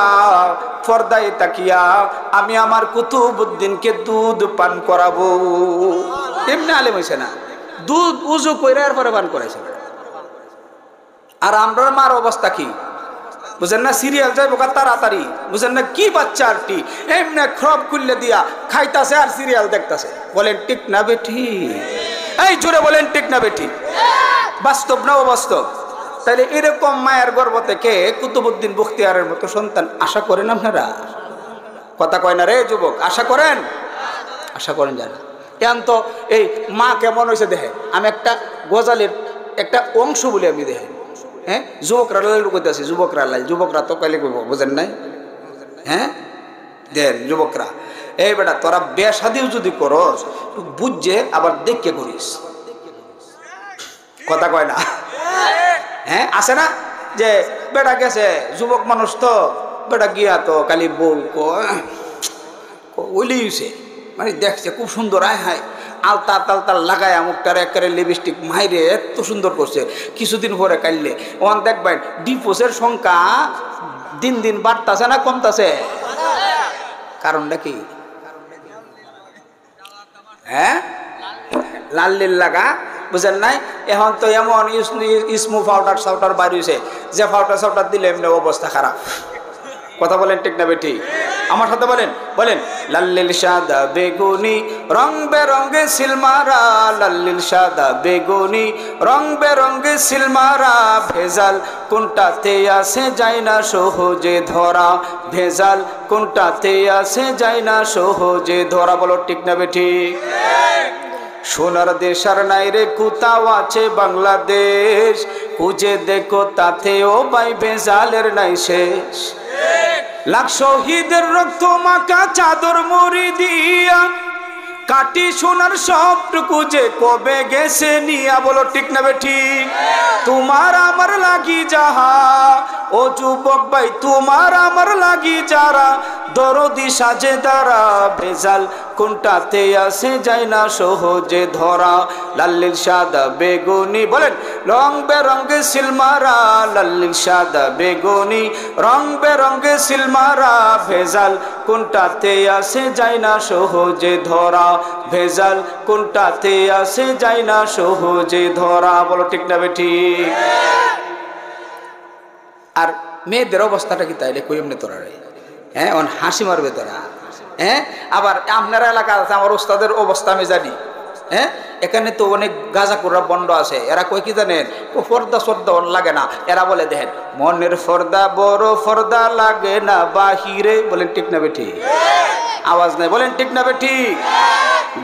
পর্দায় তাকিয়া আমি আমার কুতুবউদ্দিনকে দুধ পান করাবো। এমনি আলেম হইছে না, দুধ উজু কইরা এরপরে পান করাইছে। আর আমরা মার অবস্থা কি বুঝেন না, সিরিয়াল যাইব তাড়াতাড়ি, বুঝেন না কি বাচ্চা আরটি এমনি খরব খুললে দিয়া খাইতাছে আর সিরিয়াল দেখতাছে। বলেন ঠিক না বেঠি? এই জোরে বলেন ঠিক না বেঠি? বাস্তব না অবাস্তব? তাইলে এরকম মায়ের গর্ভ থেকে কুতুবউদ্দিন বখতিয়ারের মতো সন্তান আশা করেন আপনারা? কথা কয় না রে যুবক, আশা করেন? আশা করেন জানা এখন তো এই মা কেমন হয়েছে দেখেন। আমি একটা গজালের একটা অংশ বলে আমি দেখেন, হ্যাঁ, যুবকরা লাল করতেছি, যুবকরা লাল, যুবকরা তো কালে করবো, বুঝেন নাই? হ্যাঁ দেন যুবকরা, এই বেটা তোরা বেশাদিও যদি করস বুঝছে আবার দেখে করিস। কথা কয় না? হ্যাঁ আছে না যে বেটা গেছে যুবক মানুষ তো বেটা গিয়া তো খালি বউ ওইলিছে, মানে দেখছে খুব সুন্দর, আয় হায় আলতা তালতা লাগায় মুখটার একেবারে লিপস্টিক মাইরে এত সুন্দর করছে। কিছুদিন পরে কাইলে ওখান দেখবেন ডিভোর্সের সংখ্যা দিন দিন বাড়তাছে না কমতাছে? কারণটা কি? হ্যাঁ লাল লীল লাগা, বুঝেন নাই? এখন তো এমন ইসমু পাউডার সাউডার বাড়িয়েছে যে পাউডার সাউডার দিলে এমনি অবস্থা খারাপ। কথা বলেন ঠিক না বেটি? আমার সাথে বলেন, বলেন লাল্লিল সাদা বেগুনি রং বেরঙ্গে সিলমারা, লাল্লিল সাদা বেগুনি রং বেরঙ্গে সিলমারা, ভেজাল কোনটাতে আসে যায় না সহজে ধরা, ভেজাল কোনটাতে আসে যায় না সহজে ধরা। বলো ঠিক না বেটি? সোনার দেশ আর নাই রে কোথাও আছে বাংলাদেশ, খুঁজে দেখো তাতেও ভাই ভেজালের নাই শেষ। লাখ শহীদের রক্ত মাখা চাদর মুড়ি দিয়া কাটি সোনার সবটুকু যে কবে গেছে নিয়া। বলো ঠিক না বেঠি? তোমার আমার লাগি যাহা, ও যুবক ভাই তোমার আমার লাগি যারা, দরদি সাজে দ্বারা, ভেজাল কোনটাতে আসে যায় না সহজে ধরা, লাল্লিল সাদা বেগুনি বলেন রং বেরঙ্গে সিলমারা, লাল্লিল সাদা বেগুনি রং বেরঙ্গে সিলমারা, ভেজাল কোনটাতে আসে যায় না সহজে ধরা, ভেজাল কোনটাতে আসে যায় না সহজে ধরা। বলো ঠিক না বেঠি? আর মেয়েদের অবস্থাটা কি তাইলে কই এমনি তোরা রে? হ্যাঁ অন হাসি মারবে তোরা। হ্যাঁ আবার আপনার এলাকা আছে, আমার ওস্তাদের অবস্থা আমি জানি। হ্যাঁ এখানে তো অনেক গাঁজাখোররা বন্ড আছে, এরা কই কি জানেন? ও ফর্দা সর্দা লাগে না, এরা বলে দেখেন মনের ফর্দা বড় ফর্দা লাগে না বাহিরে। বলেন ঠিক না বেঠি? আওয়াজ নাই, বলেন ঠিক না বেঠি?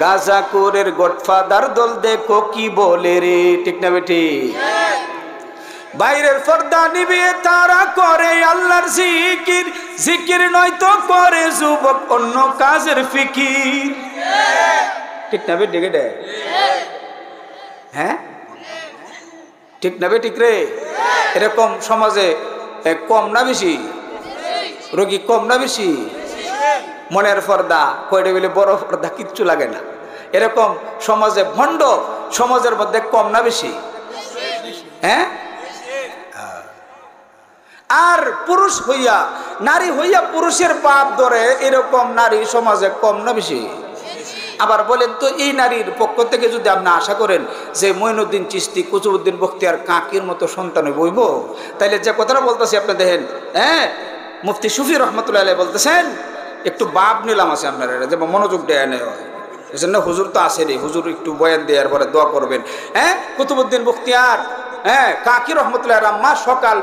গাঁজাখোরের গডফাদার দল দেখো কি বলে রে, ঠিক না বেঠি? বাইরের পর্দা নিবিয়ে তারা করে আল্লাহর জিকির, জিকির নয়তো করে যুবক অন্য কাজের ফিকির। ঠিক না বেটি? হ্যাঁ ঠিক না বেটি রে? এরকম সমাজে কম না বেশি? রোগী কম না বেশি? মনের পর্দা কয়টা বলে বড় পর্দা কিচ্ছু লাগে না, এরকম সমাজে ভণ্ড সমাজের মধ্যে কম না বেশি? হ্যাঁ আর পুরুষ হইয়া নারী হইয়া পুরুষের পাপ ধরে এরকম নারী সমাজে কম না বেশি? আবার বলেন তো এই নারীর পক্ষ থেকে যদি আপনি আশা করেন যে মঈনুদ্দিন চিশতি কুতুবউদ্দিন বখতিয়ার কাকির মতো সন্তানে বইব, তাইলে যে কথাটা বলতেছি আপনি দেখেন, হ্যাঁ মুফতি শফি রহমতুল্লাহ আলাইহি বলতেছেন একটু বাপ নিলাম আছে আপনারা যে মনোযোগ দেয় নেই হয়, এই জন্য হুজুর তো আসেনি, হুজুর একটু বয়ান দেওয়ার পরে দোয়া করবেন। হ্যাঁ কুতুবউদ্দিন বখতিয়ার হ্যাঁ কাকি রহমতুল্লাহ রাম্মা সকাল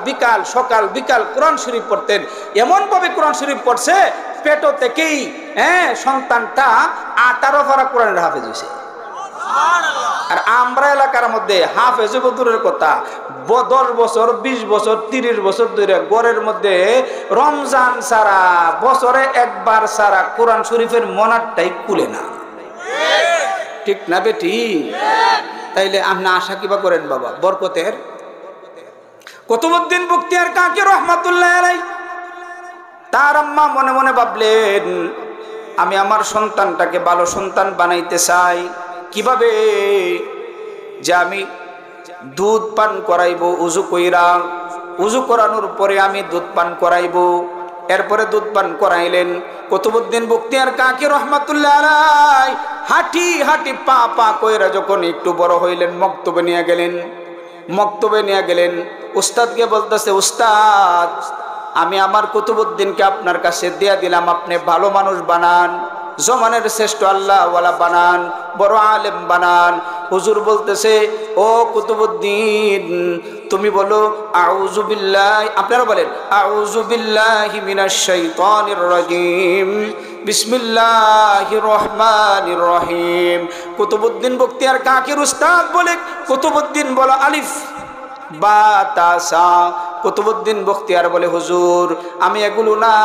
বিকাল কোরআন শরীফ পড়তেন, এমন ভাবে কোরআন শরীফ পড়ছে পেটো থেকেই হ্যাঁ সন্তানটা 18 পারা কোরআনের হাফেজ হয়েছে। আর আমরা এলাকার মধ্যে হাফেজ দূরের কথা 10 বছর 20 বছর 30 বছর ধরে গড়ের মধ্যে রমজান সারা বছরে একবার সারা কোরআন শরীফের মনারটাই খুলে না। ঠিক না বেটি? তাইলে আপনি আশা কিবা করেন বাবা বরকতের? কুতুবউদ্দিন বখতিয়ার কাকি রহমাতুল্লাহ আলাইহি তার আম্মা মনে মনে ভাবলেন, আমি আমার সন্তানটাকে ভালো সন্তান বানাইতে চাই। কিভাবে? যে আমি দুধ পান করাইবো উজু কইরা, উজু করানোর পরে আমি দুধ পান করাইবো। এরপরে দুধ পান করাইলেন। কুতুবউদ্দিন বখতিয়ার কাকি রহমাতুল্লাহ আলাই হাঁটি হাঁটি পা পা কইরা যখন একটু বড় হইলেন, মক্তবে নিয়ে গেলেন। মক্তবে নিয়ে গেলেন, উস্তাদকে বলতেছে, উস্তাদ আমি আমার কুতুবউদ্দিনকে আপনার কাছে দিয়ে দিলাম, আপনি ভালো মানুষ বানান, জমানের শ্রেষ্ঠ আল্লাহ ওয়ালা বানান, বড় আলেম বানান। হুজুর বলতেছে, ও কুতুবউদ্দিন তুমি বলো আউযু বিল্লাহি, আপনারা বলেন আউযু বিল্লাহি মিনাশ শাইতানির রাজিম বিসমিল্লাহির রহমানির রহিম। কুতুবউদ্দিন বখতিয়ার কাকির উস্তাদ বলে, কুতুবউদ্দিন বলো আলিফ বা তা সা। কুতুবউদ্দিন বখতিয়ার বলে, হুজুর আমি এগুলো না,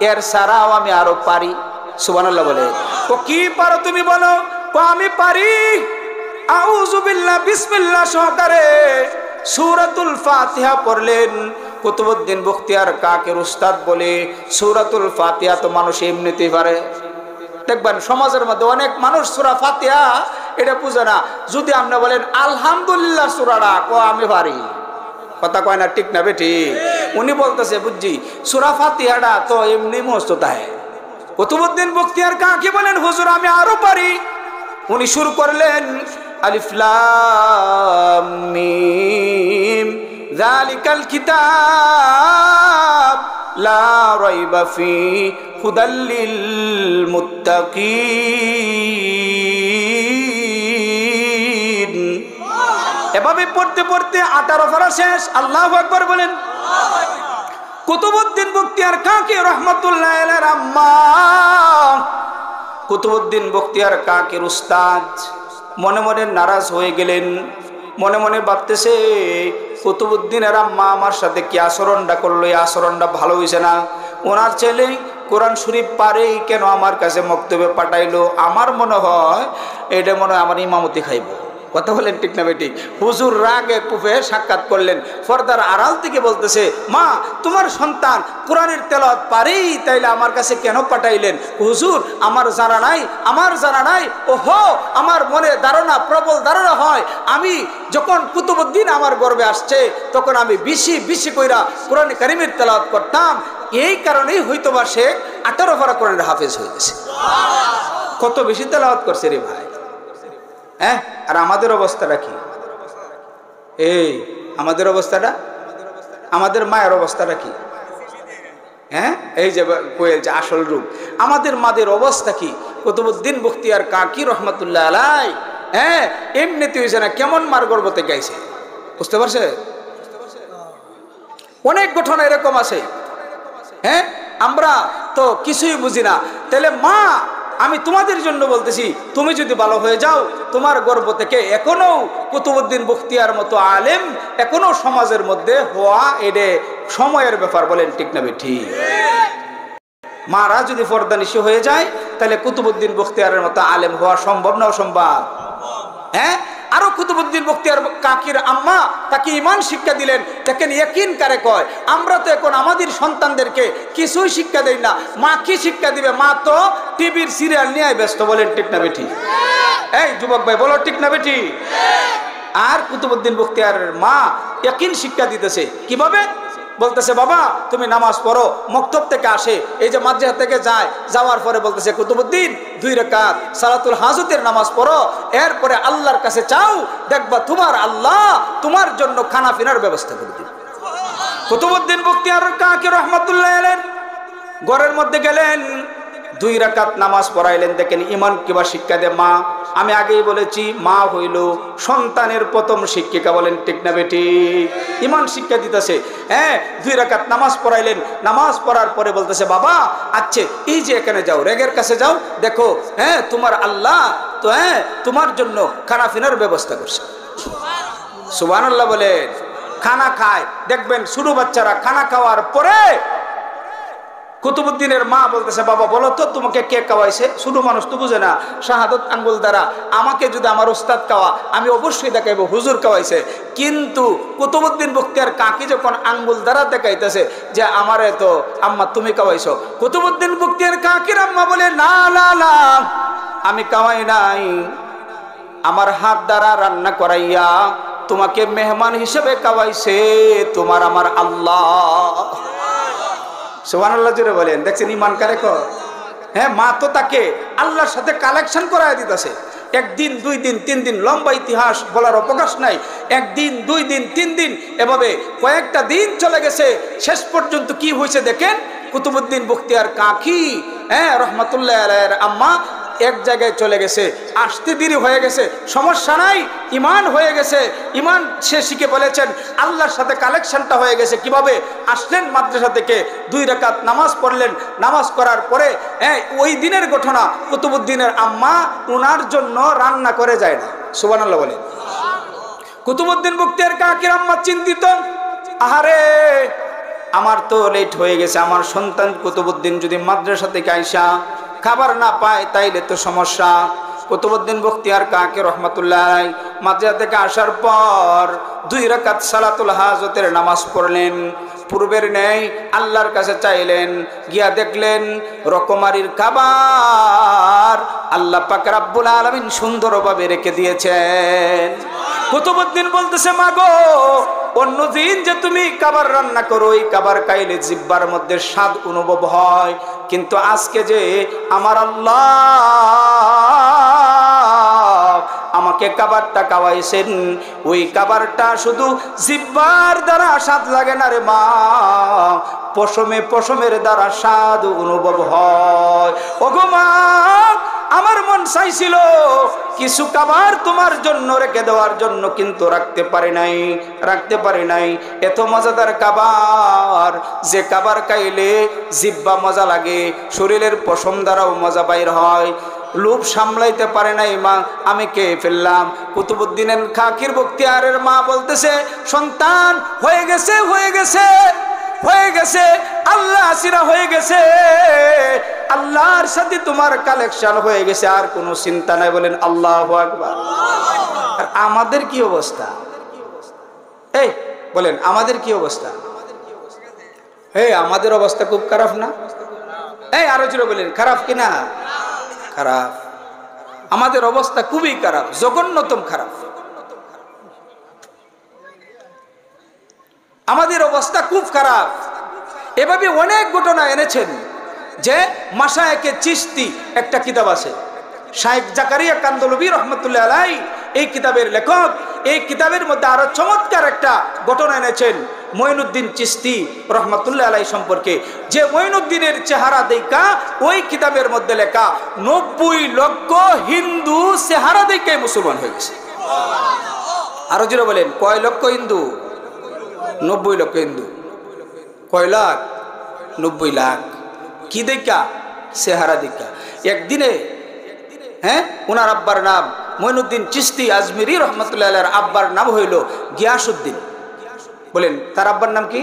এর ছাড়াও আমি আরো পারি। সুবহানাল্লাহ বলে। ও কি পারো তুমি বলো? আমি পারি আউযু বিল্লাহ বিসমিল্লাহ সহকারে সূরাতুল ফাতিহা পড়লেন। কুতুবউদ্দিন বখতিয়ার কাকের উস্তাদ বলে, সূরাতুল ফাতিহা তো মানুষ এমনিতেই পারে। দেখবেন সমাজের মধ্যে অনেক মানুষ সূরা ফাতিহা এটা বুঝে না। যদি আপনি বলেন আলহামদুলিল্লাহ সূরাটা, আমি পারি, কথা কয় না, ঠিক না বেটি? উনি বলতেছে বুঝছি সূরা ফাতিহাটা তো এমনি মস্ত তাই। কুতুবউদ্দিন বখতিয়ার কাকি বলেন, হুজুর আমি আরো পারি। উনি শুরু করলেন আলিফ লাম মিম যালিকাল কিতাব লা রাইবা ফি হুদাল লিল মুত্তাকিন। এভাবে পড়তে পড়তে 18 পারা শেষ। আল্লাহু আকবার বলেন। কুতুবউদ্দিন বখতিয়ার কাকি রহমাতুল্লাহ আলাইহির আম্মা কুতুবউদ্দিন বখতিয়ার কাকির উস্তাদ মনে মনে নারাজ হয়ে গেলেন। মনে মনে ভাবতেছে, কুতুবউদ্দিনের আম্মা আমার সাথে কি আচরণটা করলো, এই আচরণটা ভালো হয়েছে না। ওনার ছেলে কোরআন শরীফ পারেই কেন আমার কাছে মক্তবে পাঠাইলো? আমার মনে হয় এটা মনে হয় আমার ইমামতি খাইব। কথা বলেন ঠিক না বেটি? হুজুর রাগে কুফে সাক্ষাৎ করলেন। পর্দার আড়াল থেকে বলতেছে, মা তোমার সন্তান কোরআনের তেলাওয়াত পারেই তাইলে আমার কাছে কেন পাঠাইলেন? হুজুর আমার জানা নাই, আমার জানা নাই। ওহো, আমার মনে ধারণা, প্রবল ধারণা হয়, আমি যখন কুতুবউদ্দিন আমার গর্বে আসছে তখন আমি বেশি বেশি কইরা কোরআন কারীমের তেলাওয়াত করতাম, এই কারণেই হয়তোবা সে 18 পারা কোরআনের হাফেজ হয়ে গেছে। কত বেশি তেলাওয়াত করছে রে ভাই। হ্যাঁ, আর আমাদের অবস্থাটা কি? এই আমাদের অবস্থাটা, আমাদের মায়ের অবস্থাটা কি? হ্যাঁ, এই যে কয়েছে আসল রূপ, আমাদের মাদের অবস্থা কি? কুতুবউদ্দিন বখতিয়ার কাকি রহমাতুল্লাহ আলাই হ্যাঁ এমনিতে হয়েছে না, কেমন মার গর্ভ থেকে আইছে, বুঝতে পারছে? অনেক ঘটনা এরকম আছে। হ্যাঁ, আমরা তো কিছুই বুঝি না। তাহলে মা আমি তোমাদের জন্য বলতেছি, তুমি যদি ভালো হয়ে যাও, তোমার গর্ভ থেকে এখনো কুতুবউদ্দিন বখতিয়ার মতো আলেম এখনো সমাজের মধ্যে হওয়া এটা সময়ের ব্যাপার। বলেন ঠিক না ঠিক? মারা যদি পর্দানিশী হয়ে যায় তাহলে কুতুবউদ্দিন বখতিয়ারের মতো আলেম হওয়া সম্ভব না অসম্ভব? হ্যাঁ, আরো কুতুবউদ্দিন বখতিয়ার কাকির আম্মা তাকে ঈমান শিক্ষা দিলেন। দেখেন ইয়াকিন কারে কয়। আমরা তো এখন আমাদের সন্তানদেরকে কিছুই শিক্ষা দেই না। মা কি শিক্ষা দিবে? মা তো টিভির সিরিয়াল নিয়ে ব্যস্ত। বলেন ঠিক না বেটি? এই যুবক ভাই বলো ঠিক না বেটি? আর কুতুবউদ্দিন বখতিয়ারের মা ইয়াকিন শিক্ষা দিতেছে। কিভাবে? বলতেছে, বাবা তুমি নামাজ পড়ো। মক্তব থেকে আসে, এই যে মাদ্রাসা থেকে যায়, যাওয়ার পরে বলতেছে, কুতুবউদ্দিন 2 রাকাত সালাতুল হাজতের নামাজ পড়ো, এরপরে আল্লাহর কাছে চাও, দেখবা তোমার আল্লাহ তোমার জন্য খানা পিনার ব্যবস্থা করে দিবে। কুতুবউদ্দিন বখতিয়ার কাকি রহমাতুল্লাহ আলাইহি ঘরের মধ্যে গেলেন, 2 রাকাত নামাজ পড়াইলেন। দেখেন ঈমান কিবা শিক্ষা দেয় মা। আমি আগেই বলেছি, মা হইল সন্তানের প্রথম শিক্ষিকা। বলেন ঠিক না বেটি? ঈমান শিক্ষা দিতেছে। হ্যাঁ, 2 রাকাত নামাজ পড়াইলেন। নামাজ পড়ার পরে বলতেছে, বাবা আচ্ছা এই যে এখানে যাও, রেগের কাছে যাও, দেখো হ্যাঁ তোমার আল্লাহ তো হ্যাঁ তোমার জন্য খানা পিনার ব্যবস্থা করছে। সুবহানাল্লাহ বলেন। খানা খায়, দেখবেন ছোট বাচ্চারা খানা খাওয়ার পরে কুতুবুদ্দিনের মা বলতেছে, বাবা বলো তো তোমাকে কে খাওয়াইছে? শুধু মানুষ তো বুঝে না, শাহাদত আঙ্গুল দ্বারা আমাকে যদি আমার উস্তাদ খাওয়া আমি অবশ্যই দেখাইবো হুজুর খাওয়াইছে। কিন্তু কুতুবুদ্দিন বখতিয়ার কাকি যখন আঙ্গুল দ্বারা দেখাইতেছে যে আমারে তো আম্মা তুমি খাওয়াইছো, কুতুবুদ্দিন বখতিয়ার কাকির আম্মা বলে না না না, আমি খাওয়াই নাই, আমার হাত দ্বারা রান্না করাইয়া তোমাকে মেহমান হিসেবে খাওয়াইছে তোমার আমার আল্লাহ। সুবহানাল্লাহ জোরে বলেন। দেখছেন ইমান কারে কর? হ্যাঁ, মা তো তাকে আল্লাহর সাথে কালেকশন করায় দিতেছে। একদিন, 2 দিন, 3 দিন, লম্বা ইতিহাস বলার অবকাশ নাই। 1 দিন, 2 দিন, 3 দিন, এভাবে কয়েকটা দিন চলে গেছে। শেষ পর্যন্ত কি হয়েছে দেখেন, কুতুবুদ্দিন বখতিয়ার কাকি রহমাতুল্লাহ আলাইহির আম্মা এক জায়গায় চলে গেছে, আসতে দেরি হয়ে গেছে, সমস্যা নাই, ইমান হয়ে গেছে। ইমান সে শিখে বলেছেন, আল্লাহর সাথে কালেকশনটা হয়ে গেছে। কিভাবে? আসলেন মাদ্রাসা থেকে, 2 রাকাত নামাজ পড়লেন, নামাজ করার পরে ওই দিনের ঘটনা, কুতুবুদ্দিনের আম্মা উনার জন্য রান্না করে যায় না। সুবহানাল্লাহ বলেন। কুতুবুদ্দিন বখতিয়ার কাকির আম্মা চিন্তিত, আহারে আমার তো লেট হয়ে গেছে, আমার সন্তান কুতুবুদ্দিন যদি মাদ্রাসা থেকে আইসা খাবার না পায় তাইলে তো সমস্যা। কুতুবুদ্দিন বখতিয়ার কাকি রহমাতুল্লাহ মাদ্রাসা থেকে আসার পর 2 রাকাত সালাতুল হাজতের নামাজ পড়লেন, পূর্বের নেই আল্লাহর কাছে চাইলেন, গিয়া দেখলেন রকমারির খাবার আল্লাহ পাক রব্বুল আলামিন সুন্দরভাবে রেখে দিয়েছেন। কুতুবুদ্দিন বলতেছে, মাগো অন্য দিন যে তুমি খাবার রান্না করো, এই খাবার খাইলে জিহ্বার মধ্যে স্বাদ অনুভব হয়, কিন্তু আজকে যে আমার আল্লাহ আমাকে খাবারটা খাওয়াইছেন, ওই খাবারটা শুধু জিহ্বার দ্বারা স্বাদ লাগে না রে মা, পশমে পশমের দ্বারা স্বাদ অনুভব হয়। ওগো মা, আমার মন চাইছিল কিছু খাবার তোমার জন্য রেখে দেওয়ার জন্য, কিন্তু রাখতে পারি নাই। এত মজাদার খাবার, যে খাবার খাইলে জিহ্বা মজা লাগে, শরীরের পশম দ্বারাও মজা বাইর হয়, লোভ সামলাইতে পারে নাই মা, আমি খেয়ে ফেললাম। কুতুবুদ্দিনের কাকির বখতিয়ারের মা বলতেছে, সন্তান হয়ে গেছে, আল্লাহ আসিরা হয়ে গেছে, আল্লাহর সাথে তোমার কালেকশন হয়ে গেছে, আর কোনো চিন্তা নাই। বলেন আল্লাহু আকবার। আর আমাদের কি অবস্থা? এই বলেন আমাদের কি অবস্থা? আমাদের অবস্থা খুব খারাপ না? আরো জোরে বলেন, খারাপ কিনা? খারাপ। আমাদের অবস্থা খুবই খারাপ, জঘন্যতম খারাপ। আমাদের অবস্থা খুব খারাপ। এভাবে অনেক ঘটনা এনেছেন। যে মাশায়েখে চিশতি একটা কিতাব আছে, শাইখ জাকারিয়া কান্দলবি রহমতুল্লাহ আলাইহি এই কিতাবের লেখক। এই কিতাবের মধ্যে আরো চমৎকার একটা ঘটনা এনেছেন মঈনুদ্দিন চিশতি রহমতুল্লাহ আলাইহি সম্পর্কে। যে মঈনুদ্দিনের চেহারা দেখা ওই কিতাবের মধ্যে লেখা 90 লক্ষ হিন্দু চেহারা দেখে মুসলমান হয়ে গেছে। আরো জোরে বলেন, কয় লক্ষ হিন্দু? 90 লক্ষ হিন্দু। কয় লাখ? 90 লাখ। কি দেখা? চেহারা দেখা। একদিনে ওনার আব্বার নাম মঈনুদ্দিন চিশতি আজমিরি রহমতুল্লাহ আলাইহির আব্বার নাম হইল গিয়াসউদ্দিন। বলেন তার আব্বার নাম কি?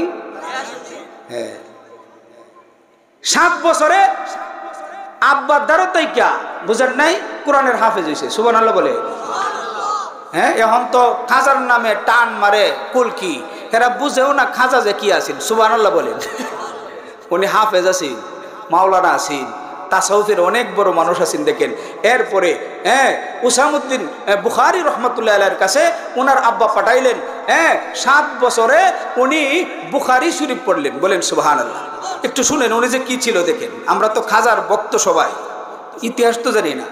7 বছরে আব্বার দ্বারা তাইকা বুঝেন নাই কোরআনের হাফেজ হয়েছে। সুবহানাল্লাহ বলে। এখন তো খাজার নামে টান মারে কুলকি, এরা বুঝেও না খাজা যে কি আছেন। সুবহানাল্লাহ বলেন। উনি হাফেজ আছেন, মাওলানা আছেন, তাসাউফের অনেক বড় মানুষ আছেন। দেখেন এরপরে উসামউদ্দিন বুখারী রহমতুল্লাহ আলাইহির কাছে ওনার আব্বা পাঠাইলেন। 7 বছরে উনি বুখারী শরীফ পড়লেন। বলেন সুবহানাল্লাহ। একটু শুনেন উনি যে কি ছিল দেখেন। আমরা তো খাজার ভক্ত সবাই, ইতিহাস তো জানি না,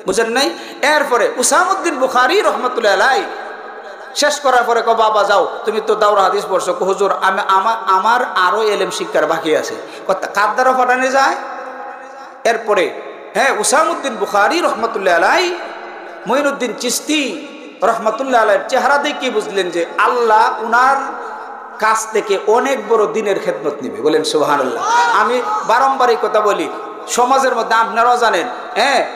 বুঝেন নাই। এরপরে উসামউদ্দিন বুখারী রহমতুল্লাহ আলাইহি শেষ করার পরে কো বাবা যাও, তুমি তো দাওরা হাদিস পড়ছো। হুজুর আমার আরো এলেম শিক্ষার বাকি আছে। কার দ্বারা পাঠানো যায়? এরপরে উসামউদ্দিন বুখারী রহমতুল্লাহ আলাইহি মঈনুদ্দিন চিশতি রহমতুল্লাহ আলাইহির চেহারা দেখে বুঝলেন যে আল্লাহ উনার কাছ থেকে অনেক বড় দিনের খেদমত নিবে। বলেন সুবহানাল্লাহ। আমি বারংবার এই কথা বলি, সমাজের মধ্যে আপনারাও জানেন,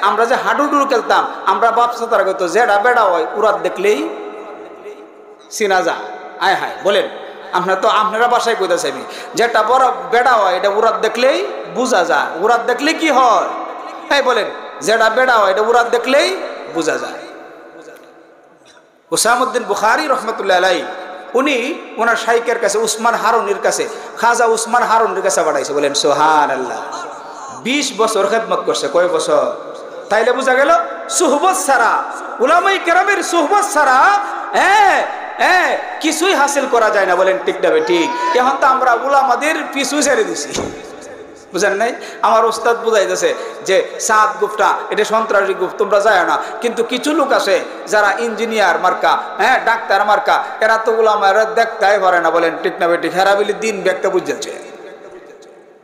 আমরা যে হাডুডুর খেলতাম, আমরা বাপসা তারা কত জেডা বেড়া হয়, উড়াত দেখলেই চিনা যা। আয় হায় বলেন আপনারা বাসায় কইতাছে আমি যেটা বড় বেড়া হয় এটা উরাত দেখলেই বোঝা যায়। উরাত দেখলে কি হয়? এই বলেন, যেটা বেড়া হয় এটা উরাত দেখলেই বোঝা যায়। উসামউদ্দিন বুখারী রহমতুল্লাহ আলাইহি উনি ওনার শাইখের কাছে উসমান হারুনির কাছে, খাজা উসমান হারুনির কাছে পাঠাইছে। বলেন সুবহানাল্লাহ। 20 বছর খেদমত করছে। কয় বছর? তাইলে বোঝা গেল সুহবত ছাড়া, উলামায়ে কেরামের সুহবত ছাড়া কিছুই হাসিল করা যায় না। বলেন ঠিক না ঠিক? এখন তো আমরা উলামাদের পিছু ছেড়ে দিছি, বুঝেন নাই? আমার ওস্তাদ বুঝাইতেছে যে সাদ গুপ্তা এটা সন্ত্রাসী গুপ্ত, তোমরা যায় না। কিন্তু কিছু লোক আছে যারা ইঞ্জিনিয়ার মার্কা, ডাক্তার মার্কা, এরা তো উলামারা দেখতেই পারে না। বলেন ঠিক না ঠিক? হেরাবিলি দিন ব্যক্তি বুঝেছে,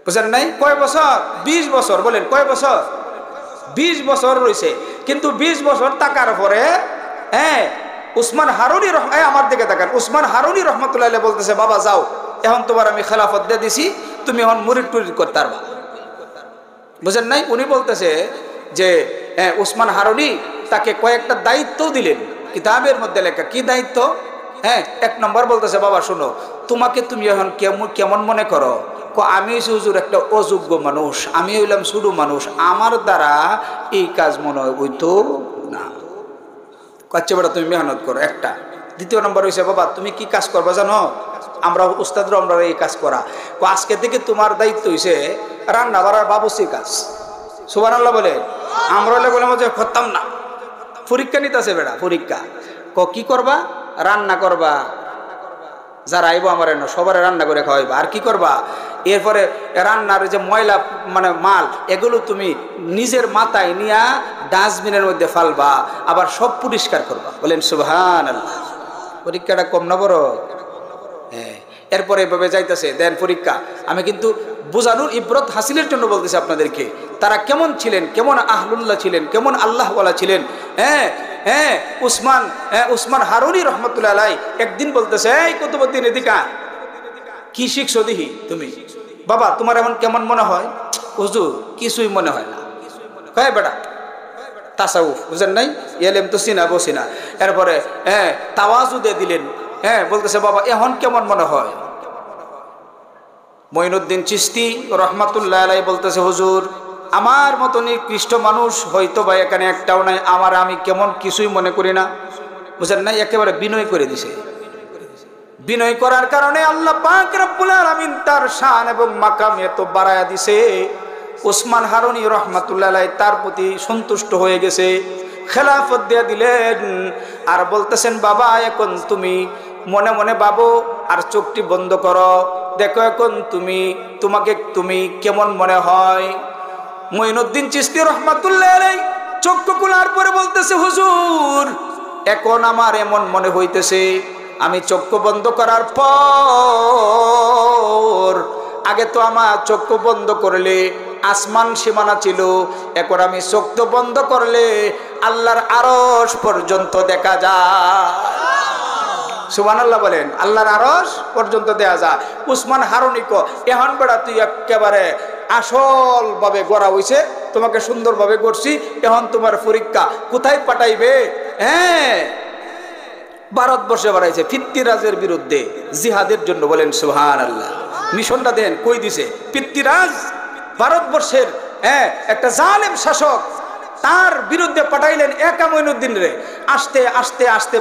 বুঝেন নাই? কয় বছর? 20 বছর। বলেন কয় বছর? 20 বছর রয়েছে। কিন্তু 20 বছর থাকার পরে উসমান হারুনি আমার দিকে তাকান, উসমান হারুনি রহমতুল্লাহ আলাইহি বলতেছে, বাবা যাও, এখন তোমার আমি খেলাফত দিয়ে দিছি, তুমি এখন মুরিদ টুরিদ করতে পারবা। বুঝেন নাই? উনি বলতেছে যে উসমান হারুনি তাকে কয়েকটা দায়িত্ব দিলেন, কিতাবের মধ্যে লেখা। কি দায়িত্ব? 1 নম্বর বলতেছে, বাবা শোনো, তোমাকে তুমি এখন কেমন মনে করো? আমি হুজুর একটা অযোগ্য মানুষ, আমি হইলাম শুধু মানুষ, আমার দ্বারা এই কাজ মনে হইতো না। কাচ্চে বেটা তুমি মেহনত করো একটা। 2 নম্বর হয়েছে, বাবা তুমি কি কাজ করবা জানো? আমরা উস্তাদরা আমরা এই কাজ করা। আজকে থেকে তোমার দায়িত্ব হয়েছে রান্না বাড়ার বাবুসির কাজ। সুবহানাল্লাহ বলে। আমরা হলে বলে যে করতাম না, পরীক্ষা নিতেছে বেটা, পরীক্ষা। কি করবা? রান্না করবা, যারা আইব আমার সবার রান্না করে খাওয়াইবা। আর কি করবা? এরপরে রান্নার যে ময়লা মানে মাল, এগুলো তুমি নিজের মাথায় নিয়ে ডাস্টবিনের মধ্যে ফালবা, আবার সব পরিষ্কার করবা। বলেন সুবহানাল্লাহ। পরীক্ষাটা কম না বড়? এরপরে এভাবে যাইতেছে, দেন পরীক্ষা। আমি কিন্তু বোঝানোর ইবরত হাসিলের জন্য বলতেছি আপনাদেরকে, তারা কেমন ছিলেন, কেমন আহলুল্লাহ ছিলেন, কেমন আল্লাহওয়ালা ছিলেন। উসমান হারুনি রহমতুল্লাহ আলাইহি একদিন বলতেছে, এই কুতুবউদ্দিন এদিকা, কি শিখছো দেখি তুমি? বাবা তোমার এখন কেমন মনে হয়? হুজুর কিছুই মনে হয় না। কয় বেটা তাসাউফ বুঝেন নাই, এলেম তো চিনা বসি না। এরপরে তাওয়াজু দিয়ে দিলেন। বলতেছে, বাবা এখন কেমন মনে হয়? মঈনুদ্দিন চিশতি রহমাতুল্লাহ আলাইহি বলতেছে, হুজুর আমার মতো নিকৃষ্ট মানুষ হয়তো বা এখানে একটাও নাই, আমি কেমন কিছুই মনে করি না। বুঝেন নাই? একেবারে বিনয় করে দিছে। বিনয় করার কারণে আল্লাহ পাক রব্বুল আলামিন তার শান এবং মাকাম এত বাড়ায়া দিছে। উসমান হারুনি রহমাতুল্লাহ আলাইহি তার প্রতি সন্তুষ্ট হয়ে গেছে, খেলাফত দিয়ে দিলেন। আর বলতেছেন, বাবা এখন তুমি মনে মনে ভাবো আর চোখটি বন্ধ করো, দেখো এখন তোমাকে কেমন মনে হয়। মঈনুদ্দিন চিশতি রহমাতুল্লাহ আলাইহি চক্ষু খোলার পরে বলতেছে, হুজুর এখন আমার এমন মনে হইতেছে, আমি চক্ষু বন্ধ করার পর, আগে তো আমার চক্ষু বন্ধ করলে আসমান সীমানা ছিল, এখন আমি চক্ষু বন্ধ করলে আল্লাহর আরশ পর্যন্ত দেখা যায়। সুবহানাল্লাহ বলেন। আল্লাহর আরশ পর্যন্ত দেখা যায়। উসমান হারুনি কো, এখন বেড়া তুই একেবারে আসল ভাবে গড়া হইছে, তোমাকে সুন্দরভাবে গড়ছি, এখন তোমার পরীক্ষা কোথায় পাঠাইবে? ভারতবর্ষে বাড়াইছে পিতৃরাজের বিরুদ্ধে জিহাদের জন্য। বলেন সুবহানাল্লাহ। মিশনটা দেন কই দিছে? পিতৃরাজ ভারতবর্ষের একটা জালেম শাসক, তার বিরুদ্ধে পাঠাইলেন একা মঈনুদ্দিন রে। আস্তে আস্তে আস্তে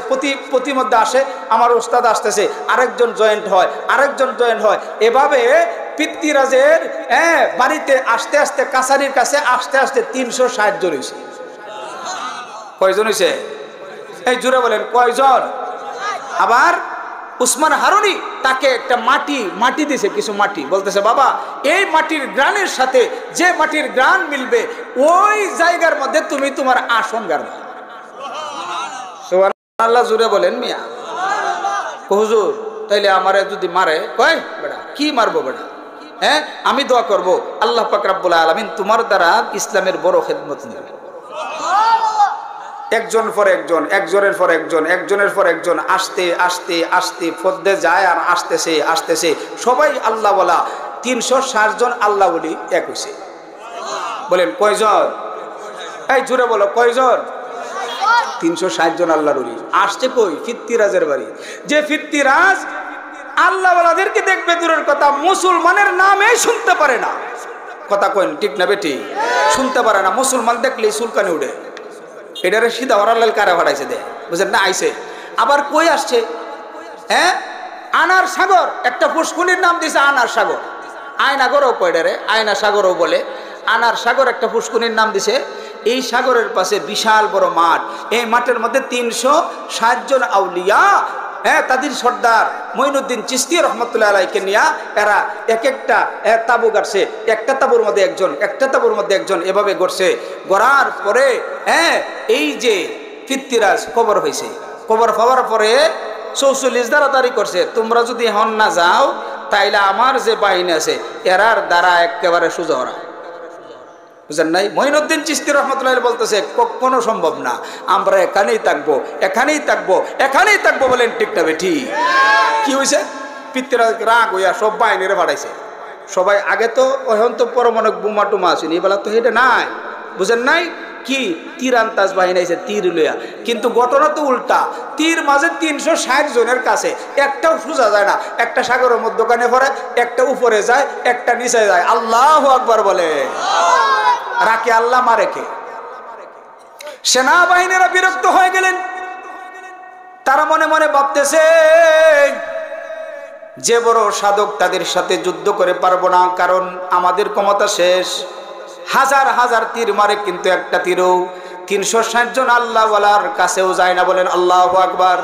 প্রতি মধ্যে আসে, আমার ওস্তাদ আসতেছে, আরেকজন জয়েন্ট হয়, আরেকজন জয়েন্ট হয়। এভাবে পিতৃরাজের বাড়িতে আস্তে আস্তে কাছারির কাছে আস্তে আস্তে 360 জন হয়েছে। কয়জন হয়েছে? এই জুড়ে বলেন কয়জন? আবার উসমান হারুনি তাকে একটা মাটি দিছে, কিছু মাটি। বলতেছে, বাবা এই মাটির গ্রানের সাথে যে মাটির গ্রান মিলবে ওই জায়গার মধ্যে তুমি তোমার আসন গাড়বা। সুবহানাল্লাহ জুড়ে বলেন মিয়া। হুজুর তাইলে আমারে যদি মারে, কয় বেটা কি মারবো বেটা? আমি দোয়া করব আল্লাহ পাক রব্বুল আলামিন তোমার দ্বারা ইসলামের বড় খেদমত নেবে। একজন পর একজন, একজনের পর একজন, একজনের পর একজন, আস্তে আস্তে আস্তে ফদ্দে যায় আর আসতেছে সবাই আল্লাহ ওয়ালা। 360 জন আল্লাহ ওলি এক হইছে। বলেন কয়জন? এই জুড়ে বলো কয়জন? 360 জন আল্লাহর ওলি আসছে। কই? পিতৃরাজের বাড়ি। যে পিতৃরাজ আল্লাহওয়ালাদেরকে দেখবে দূরের কথা, মুসলমানের নামে শুনতে পারে না। কথা কইন ঠিক না বেটি? শুনতে পারে না, মুসলমান দেখলেই চুলকানি উঠে। এটারে সিধা ওরাল কারে ভাড়াইছে দে, বুঝেন না? আইছে আবার কই আসছে, হ্যাঁ আনার সাগর, একটা পুষ্কুনির নাম দিছে আনার সাগর। আয়নাগরও কয়ডারে আয়না সাগরও বলে, আনার সাগর একটা পুষ্কুনির নাম দিছে। এই সাগরের পাশে বিশাল বড় মাঠ, এই মাঠের মধ্যে 360 জন আউলিয়া, হ্যাঁ তাদের সর্দার মঈনুদ্দিন চিশতি রহমতুল্লাহ আলাইকে নিয়া এরা এক একটা তাবু গাড়ছে, একটা তাবুর মধ্যে একজন, একটা তাবুর মধ্যে একজন, এভাবে গড়ছে। গড়ার পরে হ্যাঁ এই যে পৃথ্বীরাজ কবর হয়েছে, কবর হওয়ার পরে 44 তাড়াতাড়ি করছে, তোমরা যদি এখন না যাও তাইলে আমার যে বাহিনী আছে এরার দ্বারা একেবারে সোজা ওরা, বুঝেন নাই? মঈনুদ্দিন চিশতি রহমতুল্লাহ বলতেছে কখনো সম্ভব না, আমরা এখানেই থাকবো, এখানেই থাকবো, এখানেই থাকবো। বলেন ঠিক না বেঠি? কি হয়েছে? পৃথ্বীরাজ রাগ হইয়া সব বাহিনীরে বাড়াইছে। সবাই আগে তো এখন তো পরমাণু বোমা টুমা আসেনি, এবেলা তো এটা নাই, বুঝেন নাই? কি তীরান্তাজ বাহিনী আছে তীর লইয়া, কিন্তু ঘটনা তো উল্টা। তীর মাঝে 360 জনের কাছে, একটাও সোজা যায় না। একটা সাগরের মধ্যখানে পড়ে, একটা উপরে যায়, একটা নিচে যায়। আল্লাহু আকবার বলে। রাকে আল্লাহ মারে কে? সেনাবাহিনীরা বিরক্ত হয়ে গেলেন। তারা মনে মনে ভাবতেছে যে বড় সাধক তাদের সাথে যুদ্ধ করে পারবো না, কারণ আমাদের ক্ষমতা শেষ। হাজার হাজার তীর মারে, কিন্তু একটা তীরও 360 জন আল্লাহওয়ালার কাছেও যায় না। বলেন আল্লাহু আকবার,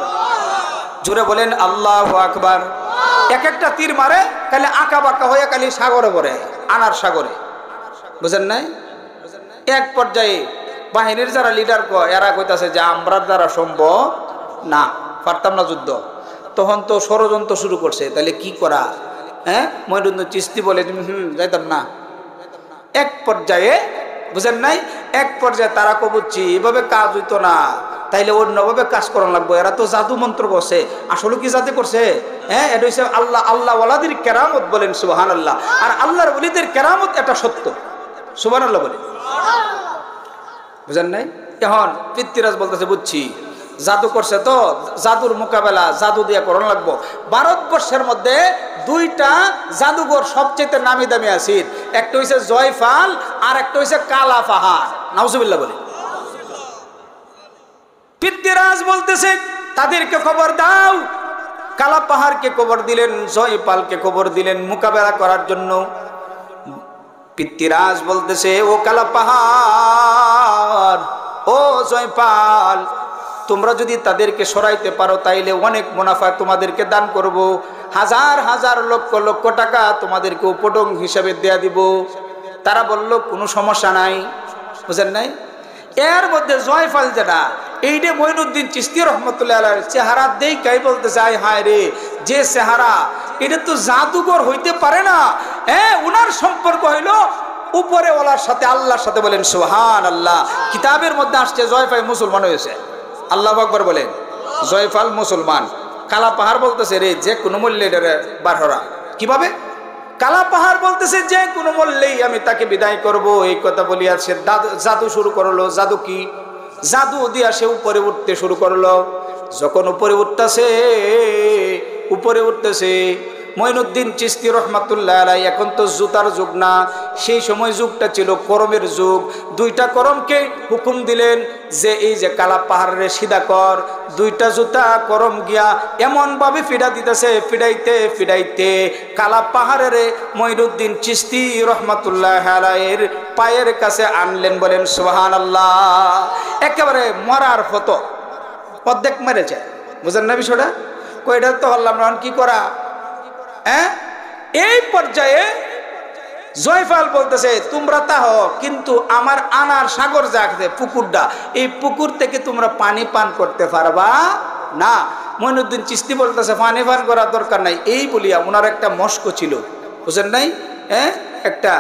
জোরে বলেন আল্লাহু আকবার। এক একটা তীর মারে খালি আঁকা বাঁকা হয়ে খালি সাগরে পড়ে, আনার সাগরে, বুঝেন নাই? এক পর্যায়ে বাহিনীর যারা লিডার এরা কইতাছে যে আমরা দ্বারা সম্ভব না, পারতাম না যুদ্ধ। তখন তো ষড়যন্ত্র শুরু করছে, তাহলে কি করা? হ্যাঁ মঈনুদ্দিন চিশতি বলে যাইতাম না। এক পর্যায়ে বুঝেন নাই, এক পর্যায়ে তারা বুঝছি এভাবে কাজ হইতো না, তাইলে অন্যভাবে কাজ করা লাগবো। এরা তো জাদু মন্ত্র করছে, আসলে কি জাদু করছে? হ্যাঁ এটা হচ্ছে আল্লাহ, আল্লাহ ওয়ালাদের কেরামত। বলেন সুবহানাল্লাহ। আর আল্লাহর ওলিদের কেরামত এটা সত্য, সুবহানাল্লাহ বলে, বুঝেন নাই? এখন পৃথ্বীরাজ বলতেছে বুঝছি জাদু করছে, তো জাদুর মোকাবেলা জাদু দিয়ে করণ লাগবো। ভারতবর্ষের মধ্যে 2টা জাদুঘর সবচেয়ে নামি দামি আছে, একটা হইছে জয়ফাল আর একটা হইছে কালা পাহাড়। নাউজুবিল্লাহ বলে। পৃথ্বীরাজ বলতেছে তাদেরকে খবর দাও। কালা পাহাড়কে খবর দিলেন, জয়পালকে খবর দিলেন মোকাবেলা করার জন্য। পৃথ্বীরাজ বলতেছে ও কালা পাহাড়, ও জয়পাল, তোমরা যদি তাদেরকে সরাইতে পারো তাইলে অনেক মুনাফা তোমাদেরকে দান করব, হাজার হাজার লক্ষ লক্ষ টাকা তোমাদেরকে উপঢৌকন হিসাবে দেয়া দিব। তারা বলল কোনো সমস্যা নাই, বুঝেন নাই? এর মধ্যে জয়ফাল যেটা, এইটা মঈনুদ্দিন চিশতি রহমতুল্লাহ আলাইহির চেহারা দেখাই বলতেছে আয় হায় রে, যে চেহারা, এটা তো জাদুঘর হইতে পারে না। হ্যাঁ উনার সম্পর্ক হইল উপরে ওলার সাথে, আল্লাহর সাথে। বলেন সুবহানাল্লাহ। কিতাবের মধ্যে আসছে জয়ফাল মুসলমান হয়েছে। আল্লাহু আকবার বলেন। জয়ফাল মুসলমান। কালা পাহাড় বলতেছে রে যে কোনো মূল্যে বার হরা। কিভাবে? কালা পাহাড় বলতেছে যে কোনো মূল্যেই আমি তাকে বিদায় করব। এই কথা বলিয়া সে জাদু শুরু করলো। জাদু কি? জাদু দিয়া সে উপরে উঠতে শুরু করলো। যখন উপরে উঠতেছে মঈনুদ্দিন চিশতি রহমাতুল্লাহ আলাইহি, এখন তো জুতার যুগ না, সেই সময় যুগটা ছিল করমের যুগ। 2টা করমকে হুকুম দিলেন যে এই যে কালা পাহাড়ের সিধা কর। 2টা জুতা করম গিয়া এমন ভাবে ফিডা দিতেছে, ফিডাইতে ফিডাইতে কালা পাহাড়ের মঈনুদ্দিন চিশতি রহমাতুল্লাহ আলাইহির পায়ের কাছে আনলেন। বলেন সুবহানাল্লাহ। একেবারে মরার ফটো অর্ধেক মেরেছে, বুঝেন না বিষয়টা? কয়টা তো হল্লাম না, কি করা? হ্যাঁ এই পর্যায়ে জয়ফাল বলতেছে তোমরা তাহ, কিন্তু আমার আনার সাগর যাচ্ছে পুকুরটা, এই পুকুর থেকে তোমরা পানি পান করতে পারবা না। মঈনুদ্দিন চিশতি বলতেছে পানি পান করার দরকার নাই। এই বলিয়া ওনার একটা মস্ক ছিল, বুঝেন নাই? হ্যাঁ একটা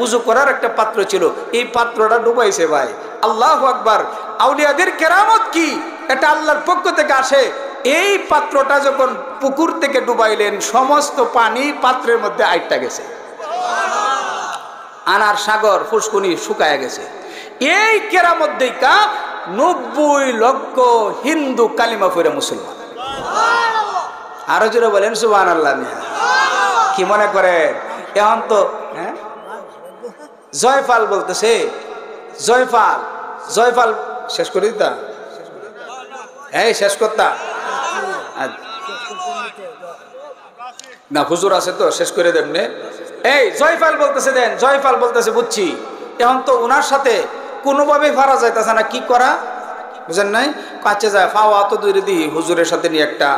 উজু করার একটা পাত্র ছিল, এই পাত্রটা ডুবাইছে। ভাই আল্লাহু আকবার। আউলিয়াদের কেরামত কি, এটা আল্লাহর পক্ষ থেকে আসে। এই পাত্রটা যখন পুকুর থেকে ডুবাইলেন, সমস্ত পানি পাত্রের মধ্যে আইটা গেছে। আনার সাগর ফুসকুনি শুকায় গেছে। এই কেরামত দেখা 90 লক্ষ হিন্দু কালিমা পড়ে মুসলমান। আরো জোরে বলেন সুবহানাল্লাহ। কি মনে করেন এখন তো জয়ফাল বলতেছে, জয়ফাল জয়ফাল শেষ করে দিতা, এই শেষ করতা না, হুজুর আছে তো শেষ করে দেন। এই জয়ফাল বলতেছে, দেন জয়ফাল বলতেছে বুঝছি, এখন তো ওনার সাথে কোনোভাবে ফারা যাইতেছে না, কি করা বুঝেন নাই? কাছে যায় ফাওয়া তো দূরে দিই হুজুরের সাথে নিয়ে একটা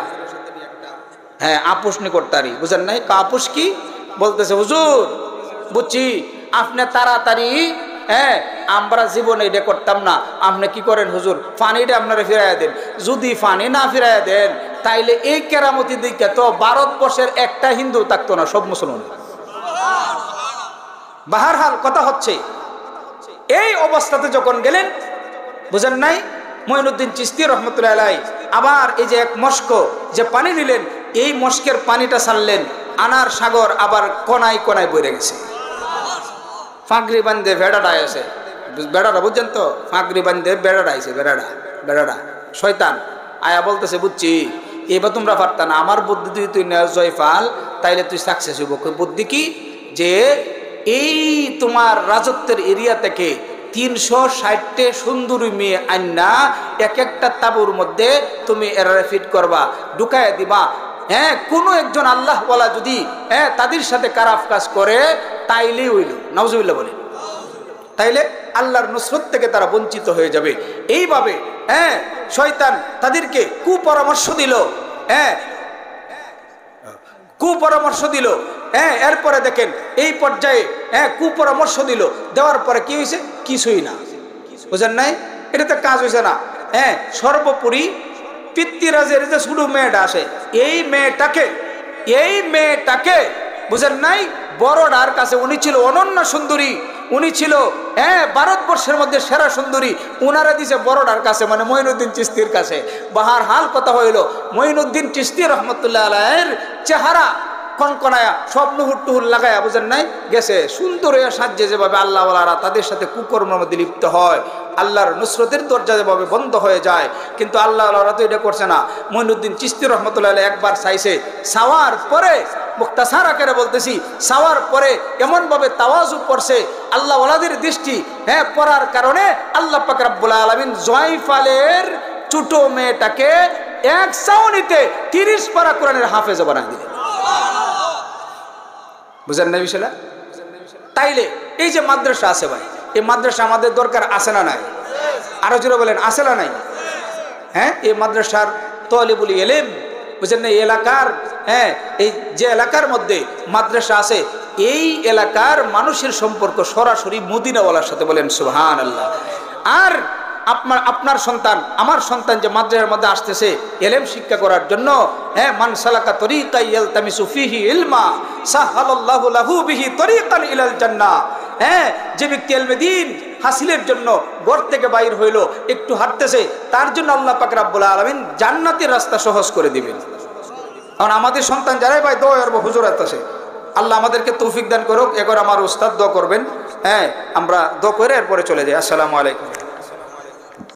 আপোষ নি করতারি, বুঝেন নাই? আপোষ কি বলতেছে, হুজুর বুঝছি আপনি তাড়াতাড়ি আমরা জীবনে এটা করতাম না, আপনি কি করেন হুজুর পানিটা আপনারা ফিরাইয়া দেন, যদি পানি না ফিরাইয়া দেন তাইলে এই কেরামতি দিকে তো ভারতবর্ষের একটা হিন্দু থাকতো না, সব মুসলমান। বাহারহাল কথা হচ্ছে এই অবস্থাতে যখন গেলেন, বুঝেন নাই, মঈনুদ্দিন চিশতি রহমতুল্লাহ আলাইহি আবার এই যে এক মস্ক যে পানি নিলেন, এই মস্কের পানিটা ছাড়লেন, আনার সাগর আবার কোনায় কোনায় বইরে গেছে। ফাঁকরি বান্ধে বেড়াটা আছে, বেড়াটা বুঝছেন তো, ফাঁকরি বান্ধে বেড়াটা আইছে, বেড়াটা বেড়াটা শয়তান আয়া বলতেছে বুঝছি এবার তোমরা পারতা না, আমার বুদ্ধি তুই তুই জয়ফাল তাইলে তুই সাকসেস হইব। বুদ্ধি কি? যে এই তোমার রাজত্বের এরিয়া থেকে 360টে সুন্দরী মেয়ে আন্না এক একটা তাবুর মধ্যে তুমি এরারে ফিট করবা, ঢুকাইয়া দিবা। কোনো একজন আল্লাহ ওয়ালা যদি তাদের সাথে খারাপ কাজ করে তাইলেই হইল, নাউজুবিল্লাহ বলে, তাইলে আল্লাহর নুসরত থেকে তারা বঞ্চিত হয়ে যাবে। এইভাবে শয়তান তাদেরকে কুপরামর্শ দিল, কুপরামর্শ দিল। এরপরে দেখেন এই পর্যায়ে কুপরামর্শ দিল, দেওয়ার পরে কি হয়েছে? কিছুই না, বুঝেন নাই? এটাতে কাজ হয়েছে না। সর্বোপরি পিতৃরাজের যে ছোট মেয়েটা আসে, এই মেয়েটাকে বুঝেন নাই, বড়ডার কাছে উনি ছিল অনন্য সুন্দরী, উনি ছিল ভারতবর্ষের মধ্যে সেরা সুন্দরী, উনারা দিছে বড়ডার কাছে, মানে মঈনুদ্দিন চিশতির কাছে। বাহার হাল কথা হইল মঈনুদ্দিন চিশতি রহমতুল্লাহ আলাইহির চেহারা কনকনায়া সব নুহুর টুহুর লাগায়া, বুঝেন নাই, গেছে সুন্দর হয়ে সাজে। যেভাবে আল্লাহওয়ালারা তাদের সাথে কুকর্মের মধ্যে লিপ্ত হয়, আল্লাহর নুসরতের দরজা যেভাবে বন্ধ হয়ে যায়, কিন্তু আল্লাহওয়ালারা তো এটা করছে না। মঈনুদ্দিন চিশতি রহমতুল্লাহ আলাইহি একবার চাইছে, চাওয়ার পরে মুক্তাসার আকারে বলতেছি, চাওয়ার পরে এমনভাবে তাওয়াজু পড়ছে আল্লাহওয়ালাদের দৃষ্টি পড়ার কারণে আল্লাহ পাক রব্বুল আলামিন জয়ফালের ছোট মেয়েটাকে এক চাউনিতে 30 পারা কোরআনের হাফেজ বানায় দিলেন। বুঝেন না বিষয়টা? তাইলে এই যে মাদ্রাসা আছে ভাই, এই মাদ্রাসা আমাদের দরকার আছে না নাই? আরো জোরে বলেন, আছে না নাই? এই মাদ্রাসার তালিবুল ইলম, বুঝেন না, এলাকার এই যে এলাকার মধ্যে মাদ্রাসা আছে, এই এলাকার মানুষের সম্পর্ক সরাসরি মদিনাওয়ালার সাথে, বলেন সুবহানাল্লাহ। আর আপনার সন্তান, আমার সন্তান যে মাদ্রাসার মধ্যে আসতেছে ইলম শিক্ষা করার জন্য, মান সালাকা তরিকান ইয়ালতামিসু ফিহি ইলমা সাহালাল্লাহু লাহু বিহি তরিকান ইলাল জান্নাহ। যে ব্যক্তি ইলমে দ্বীন হাসিলের জন্য ঘর থেকে বাইর হইল, একটু হাঁটতেছে, তার জন্য আল্লাহ পাক রব্বুল আলামিন জান্নাতের রাস্তা সহজ করে দিবেন। কারণ আমাদের সন্তান যারাই ভাই দোয়া করব, হুজুরাত আছে, আল্লাহ আমাদেরকে তৌফিক দান করুক। এবার আমার উস্তাদ দোয়া করবেন, আমরা দোয়া করে এরপরে চলে যাই। আসসালামু আলাইকুম।